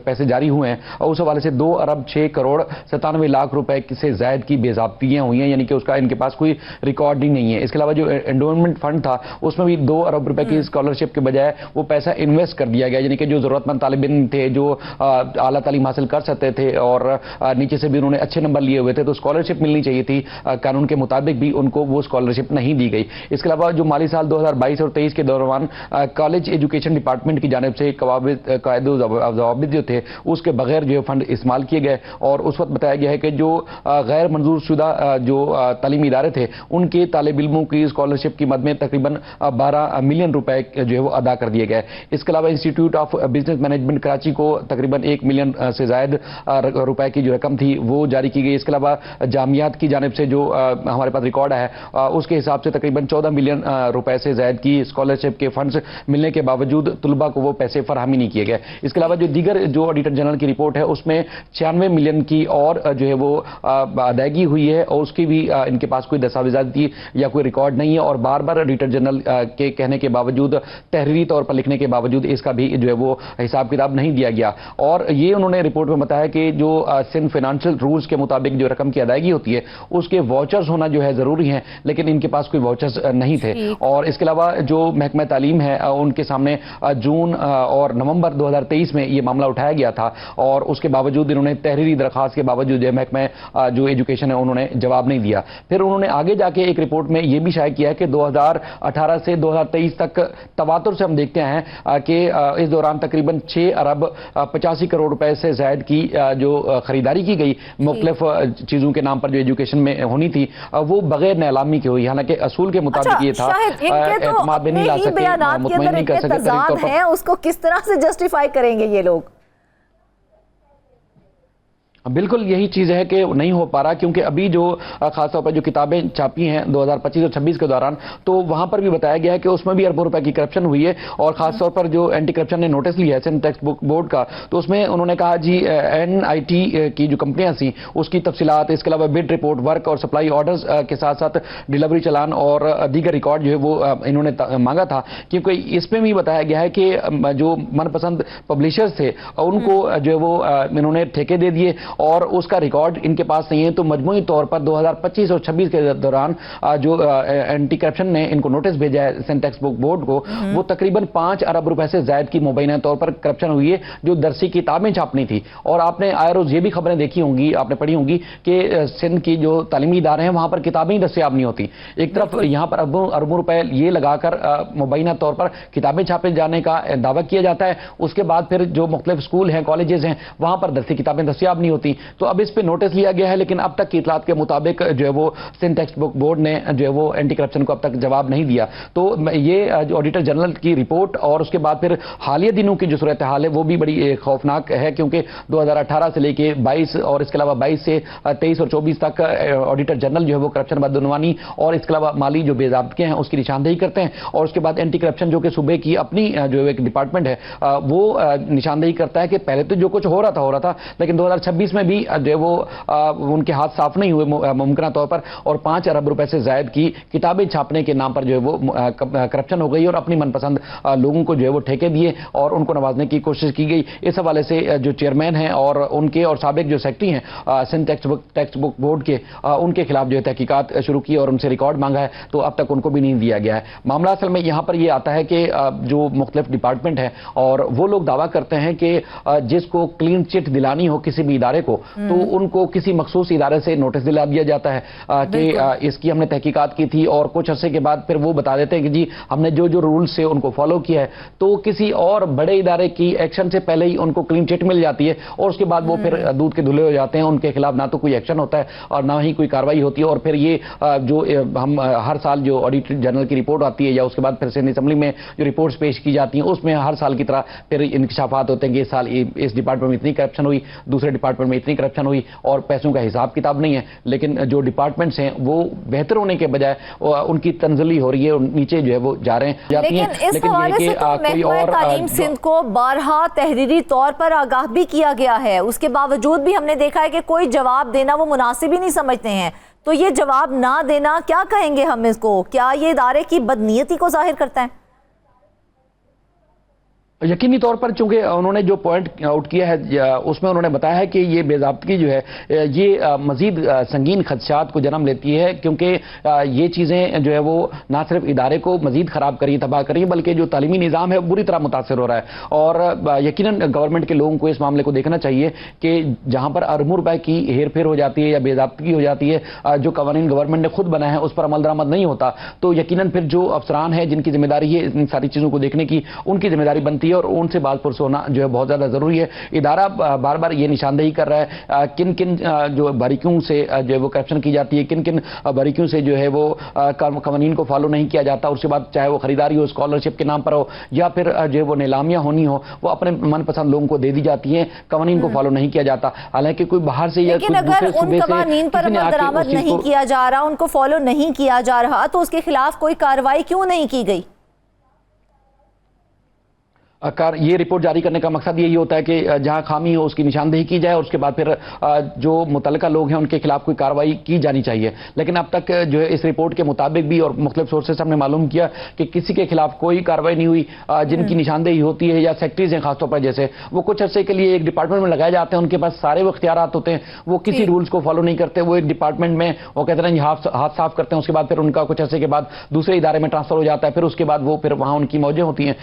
Speaker 4: पैसे जारी हुए हैं उस हवाले से 2 अरब 6 करोड़ 97 लाख रुपए से ज्यादा की बेज़ाब्तियां हुई हैं, यानी कि उसका इनके पास कोई रिकॉर्ड ही नहीं है। इसके अलावा जो एंडोमेंट फंड था उसमें भी 2 अरब रुपए की स्कॉलरशिप के बजाय वो पैसा इन्वेस्ट कर दिया गया, यानी कि जो जरूरतमंद तालिब इल्म थे, जो आला तालीम हासिल कर सकते थे और नीचे से भी उन्होंने अच्छे नंबर लिए हुए थे, तो स्कॉलरशिप मिलनी चाहिए थी कानून के मुताबिक, भी उनको वो स्कॉलरशिप नहीं दी गई। इसके अलावा जो माली साल 2022 और 23 के दौरान कॉलेज एजुकेशन डिपार्टमेंट की जानिब से कायदे ज़वाबित जो थे उसके बगैर जो है फंड इस्तेमाल किए गए, और उस वक्त बताया गया है कि जो गैर मंजूर शुदा जो तालीमी इदारे थे उनके तालिब इल्मों की स्कॉलरशिप की मद में तकरीबन 12 मिलियन रुपए जो है वो अदा कर दिए गए। इसके अलावा institute of business management Karachi को तकरीबन 1 मिलियन से ज्यादा रुपए की जो रकम थी वो जारी की गई। इसके अलावा जामियात की जानिब से जो हमारे पास रिकॉर्ड है उसके हिसाब से तकरीबन 14 मिलियन रुपए से ज्यादा की स्कॉलरशिप के फंड्स मिलने के बावजूद तुलबा को वो पैसे फराहमी नहीं किए गए। इसके अलावा जो दीगर जो ऑडिटर जनरल की रिपोर्ट है उसमें 96 मिलियन की और जो है वो अदायगी हुई है, और उसकी भी इनके पास कोई दस्तावेजाती या कोई रिकॉर्ड नहीं है, और बार बार ऑडिटर जनरल के कहने के बावजूद, तहरीरी तौर पर लिखने के बावजूद इसका भी जो है वो हिसाब किताब नहीं दिया गया। और ये उन्होंने रिपोर्ट में बताया कि जो सिंध फाइनेंशियल रूल्स के मुताबिक जो रकम की अदायगी होती है उसके वाउचर्स होना जो है जरूरी है, लेकिन इनके पास कोई वाउचर्स नहीं थे। और इसके अलावा जो महकमा तालीम है उनके सामने जून और नवंबर 2023 में ये मामला उठाया गया था, और उसके बावजूद इन्होंने तहरीरी दरखास्त के बावजूद जो महकमा जो एजुकेशन है उन्होंने जवाब नहीं दिया। फिर उन्होंने आगे जाके एक रिपोर्ट में यह भी शाया किया कि 2018 से 2023 तक तवातुर से हम देखते हैं कि इस दौरान तकरीबन 6 अरब 85 करोड़ रुपए से ज्यादा की जो खरीदारी की गई मुख्तलिफ चीजों के नाम पर जो एजुकेशन में होनी थी वो बगैर नीलामी की हुई। हालांकि असूल के मुताबिक ये था एतमाद में नहीं ला सके, मुतमईन नहीं कर सके,
Speaker 1: उसको किस तरह से जस्टिफाई करेंगे ये लोग?
Speaker 4: बिल्कुल यही चीज है कि नहीं हो पा रहा, क्योंकि अभी जो खासतौर पर जो किताबें छापी हैं 2025 और 26 के दौरान, तो वहां पर भी बताया गया है कि उसमें भी अरबों रुपए की करप्शन हुई है। और खासतौर पर जो एंटी करप्शन ने नोटिस लिया है सिंध टेक्स्ट बुक बोर्ड का, तो उसमें उन्होंने कहा जी NIT की जो कंपनियां थी उसकी तफसीलात, इसके अलावा बिड रिपोर्ट, वर्क और सप्लाई ऑर्डर्स के साथ साथ डिलीवरी चलान और दीगर रिकॉर्ड जो है वो इन्होंने मांगा था, क्योंकि इसमें भी बताया गया है कि जो मनपसंद पब्लिशर्स थे उनको जो है वो इन्होंने ठेके दे दिए, और उसका रिकॉर्ड इनके पास नहीं है। तो मजमूई तौर पर 2025 और 26 के दौरान जो एंटी करप्शन ने इनको नोटिस भेजा है सिंटेक्स बुक बोर्ड को, वो तकरीबन 5 अरब रुपए से ज्यादा की मुबैना तौर पर करप्शन हुई है जो दरसी किताबें छापनी थी। और आपने आए रोज ये भी खबरें देखी होंगी, आपने पढ़ी होंगी कि सिंध की जो तालीमी इदारे हैं वहां पर किताबें ही दस्तयाब नहीं होती। एक तरफ यहां पर अरबों रुपए ये लगाकर मुबैना तौर पर किताबें छापे जाने का दावा किया जाता है, उसके बाद फिर जो मुख्तलिफ स्कूल हैं, कॉलेजेस हैं, वहां पर दरसी किताबें दस्तयाब नहीं होती। तो अब इस पे नोटिस लिया गया है, लेकिन अब तक की इतलात के मुताबिक जो है वो सिंध टेक्स्ट बुक बोर्ड ने जो है वो एंटी करप्शन को अब तक जवाब नहीं दिया। तो ये जो ऑडिटर जनरल की रिपोर्ट और उसके बाद फिर हालिया दिनों की जो सूरत हाल है वो भी बड़ी खौफनाक है, क्योंकि 2018 से लेके 22 और इसके अलावा 22 से 23 और 24 तक ऑडिटर जनरल जो है वो करप्शन, बदअनवानी और इसके अलावा माली जो बेज़ाब्तियां हैं उसकी निशानदेही करते हैं। और उसके बाद एंटी करप्शन जो कि सूबे की अपनी जो एक डिपार्टमेंट है वो निशानदेही करता है कि पहले तो जो कुछ हो रहा था, लेकिन 2026 में भी जो है वो उनके हाथ साफ नहीं हुए मुमकिन तौर पर, और 5 अरब रुपए से ज्यादा की किताबें छापने के नाम पर जो है वो करप्शन हो गई और अपनी मनपसंद लोगों को जो है वो ठेके दिए और उनको नवाजने की कोशिश की गई। इस हवाले से जो चेयरमैन हैं और उनके और साबिक जो सेक्रेटरी हैं सिंध टेक्स्ट बुक बोर्ड के, उनके खिलाफ जो है तहकीकात शुरू की और उनसे रिकॉर्ड मांगा है, तो अब तक उनको भी नहीं दिया गया है। मामला असल में यहां पर यह आता है कि जो मुख्तलिफ डिपार्टमेंट है और वो लोग दावा करते हैं कि जिसको क्लीन चिट दिलानी हो किसी भी इदारे को, तो उनको किसी मखसूस इदारे से नोटिस दिला दिया जाता है कि इसकी हमने तहकीकात की थी, और कुछ अरसे के बाद फिर वो बता देते हैं कि जी हमने जो जो रूल्स से उनको फॉलो किया है। तो किसी और बड़े इदारे की एक्शन से पहले ही उनको क्लीन चिट मिल जाती है और उसके बाद वो फिर दूध के धुले हो जाते हैं, उनके खिलाफ ना तो कोई एक्शन होता है और ना ही कोई कार्रवाई होती है। और फिर ये जो हम हर साल जो ऑडिटर जनरल की रिपोर्ट आती है या उसके बाद फिर सिंध असेंबली में जो रिपोर्ट्स पेश की जाती हैं उसमें हर साल की तरह फिर इंकशाफात होते हैं कि इस साल इस डिपार्टमेंट में इतनी करप्शन हुई, दूसरे डिपार्टमेंट में इतनी करप्शन हुई, और पैसों का हिसाब किताब नहीं है। लेकिन जो डिपार्टमेंट्स हैं वो बेहतर होने के बजाय उनकी तंजली हो रही है और नीचे जो है वो जा रहे हैं।
Speaker 1: लेकिन इस हवाले से तो महकमा तालीम सिंध को बारहा तहरीरी तौर पर आगाह भी किया गया है, उसके बावजूद भी हमने देखा है कि कोई जवाब देना वो मुनासिब ही नहीं समझते हैं। तो ये जवाब ना देना, क्या कहेंगे हम इसको, क्या ये इदारे की बदनीयती को जाहिर करता है?
Speaker 4: यकीनी तौर पर चूंकि उन्होंने जो पॉइंट आउट किया है उसमें उन्होंने बताया है कि ये बेज़ाब्तगी जो है ये मजीद संगीन खदशात को जन्म लेती है, क्योंकि ये चीज़ें जो है वो ना सिर्फ इदारे को मजीद ख़राब करी, तबाह करी, बल्कि जो तालीमी निज़ाम है बुरी तरह मुतासर हो रहा है। और यकीनन गवर्नमेंट के लोगों को इस मामले को देखना चाहिए कि जहाँ पर अरबों रुपए की हेर फेर हो जाती है या बेज़ाब्तगी हो जाती है, जो कवानीन गवर्नमेंट ने खुद बनाया है उस पर अमल दरामद नहीं होता, तो यकीनन फिर जो अफसरान है जिनकी जिम्मेदारी है इन सारी चीज़ों को देखने की, उनकी जिम्मेदारी बनती है और उनसे बात पुरस होना जो है बहुत ज्यादा जरूरी है। इदारा बार बार ये निशानदेही कर रहा है किन किन जो बारीकियों से जो है वो करप्शन की जाती है, किन किन बारीकियों से जो है वो कवानीन को फॉलो नहीं किया जाता। उसके बाद चाहे वो खरीदारी हो, स्कॉलरशिप के नाम पर हो, या फिर जो है वो नीलामियां होनी हो, वो अपने मनपसंद लोगों को दे दी जाती है, कवानीन को फॉलो नहीं किया जाता। हालांकि कोई बाहर से या
Speaker 1: लेकिन अगर उन कवानीन पर अमल दरामद नहीं किया जा रहा, उनको फॉलो नहीं किया जा रहा, तो उसके खिलाफ कोई कार्रवाई क्यों नहीं की गई?
Speaker 4: ये रिपोर्ट जारी करने का मकसद यही होता है कि जहां खामी हो उसकी निशानदेही की जाए और उसके बाद फिर जो मुतल्लिका लोग हैं उनके खिलाफ कोई कार्रवाई की जानी चाहिए। लेकिन अब तक जो है इस रिपोर्ट के मुताबिक भी और मुख्तलिफ सोर्सेस हमने मालूम किया कि किसी के खिलाफ कोई कार्रवाई नहीं हुई। जिनकी निशानदेही होती है या सेक्रेटरीज हैं खासतौर पर, जैसे वो कुछ अर्से के लिए एक डिपार्टमेंट में लगाए जाते हैं, उनके पास सारे वो इख्तियारात होते हैं, वो किसी रूल्स को फॉलो नहीं करते, वो एक डिपार्टमेंट में वो कहते हैं हाथ साफ करते हैं, उसके बाद फिर उनका कुछ अर्से के बाद दूसरे इदारे में ट्रांसफर हो जाता है, फिर उसके बाद वो फिर वहां उनकी मौजें होती हैं।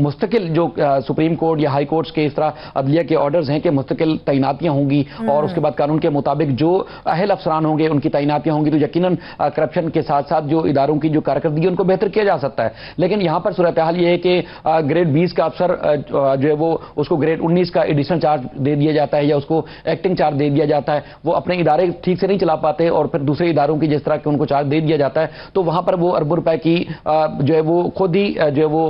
Speaker 4: मुस्तकिल जो सुप्रीम कोर्ट या हाई कोर्ट्स के इस तरह अदलिया के ऑर्डर्स हैं कि मुस्तकिल तैनातियां होंगी और उसके बाद कानून के मुताबिक जो अहल अफसरान होंगे उनकी तैनातियां होंगी, तो यकीनन करप्शन के साथ साथ जो इदारों की जो कारकर्दगी है उनको बेहतर किया जा सकता है। लेकिन यहां पर सूरत हाल ये है कि ग्रेड 20 का अफसर जो है वो उसको ग्रेड 19 का एडिशनल चार्ज दे दिया जाता है या उसको एक्टिंग चार्ज दे दिया जाता है। वो अपने इदारे ठीक से नहीं चला पाते और फिर दूसरे इदारों की जिस तरह के उनको चार्ज दे दिया जाता है, तो वहां पर वो अरबों रुपए की जो है वो खुद ही जो है वो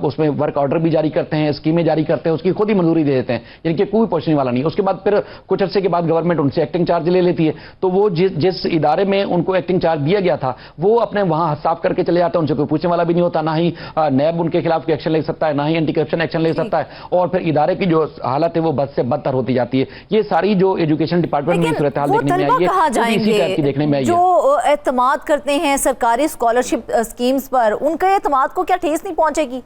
Speaker 4: उसमें वर्क ऑर्डर भी जारी करते हैं, स्कीमें जारी करते हैं, उसकी खुद ही मंजूरी दे देते हैं, यानी कि कोई पूछने वाला नहीं। उसके बाद फिर कुछ अर्से के बाद गवर्नमेंट उनसे एक्टिंग चार्ज ले लेती है, तो वो जिस इदारे में उनको एक्टिंग चार्ज दिया गया था वो अपने वहां साफ करके चले जाते हैं, उनसे कोई पूछने वाला भी नहीं होता, ना ही नैब उनके खिलाफ कोई एक्शन ले सकता है, ना ही एंटी करप्शन एक्शन ले सकता है, और फिर इदारे की जो हालत है वो बद से बदतर होती जाती है। ये सारी जो एजुकेशन डिपार्टमेंट में सूरत हाल देखने में आई है, इसी टाइप की देखने में आई है।
Speaker 1: जो एतमाद करते हैं सरकारी स्कॉलरशिप स्कीम्स पर, उनके एतमाद को क्या ठेस नहीं पहुंचेगी?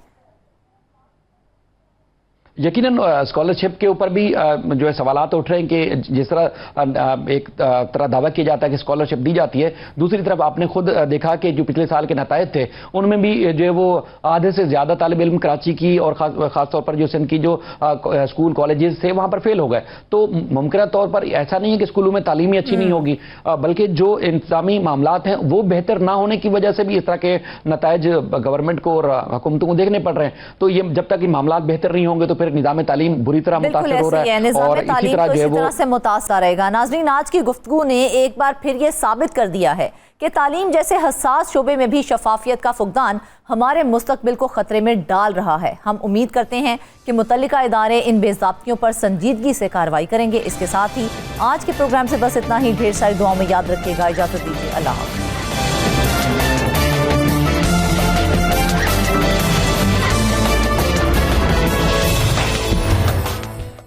Speaker 4: यकीनन स्कॉलरशिप के ऊपर भी जो है सवालात उठ रहे हैं कि जिस तरह एक तरह दावा किया जाता है कि स्कॉलरशिप दी जाती है, दूसरी तरफ आपने खुद देखा कि जो पिछले साल के नतायज थे उनमें भी जो है वो आधे से ज्यादा तालिब इल्म कराची की और खासतौर पर जो सिंध की जो स्कूल कॉलेजेस थे वहां पर फेल हो गए। तो मुमकिन तौर पर ऐसा नहीं है कि स्कूलों में तालीम अच्छी नहीं होगी, बल्कि जो इंतजामी मामलात हैं वो बेहतर ना होने की वजह से भी इस तरह के नतायज गवर्नमेंट को और हुकूमतों को देखने पड़ रहे हैं। तो ये जब तक मामला बेहतर नहीं होंगे तो फिर निज़ाम तालीम बुरी तरह मुतासिर हो रहा है और इसी तरह जो है वो
Speaker 1: से मुतासर रहेगा। नाज़रीन, आज की गुफ्तगू ने एक बार फिर ये साबित कर दिया है कि तालीम जैसे हसास शोबे में भी शफाफियत का फुकदान हमारे मुस्तकबिल को खतरे में डाल रहा है। हम उम्मीद करते हैं कि मुतल्लिका इदारे इन बेज़ाब्तियों पर संजीदगी से कार्रवाई करेंगे। इसके साथ ही आज के प्रोग्राम से बस इतना ही। ढेर सारी दुआओं में याद रखिएगा। इजाज़त दीजिए। अल्लाह हाफ़िज़।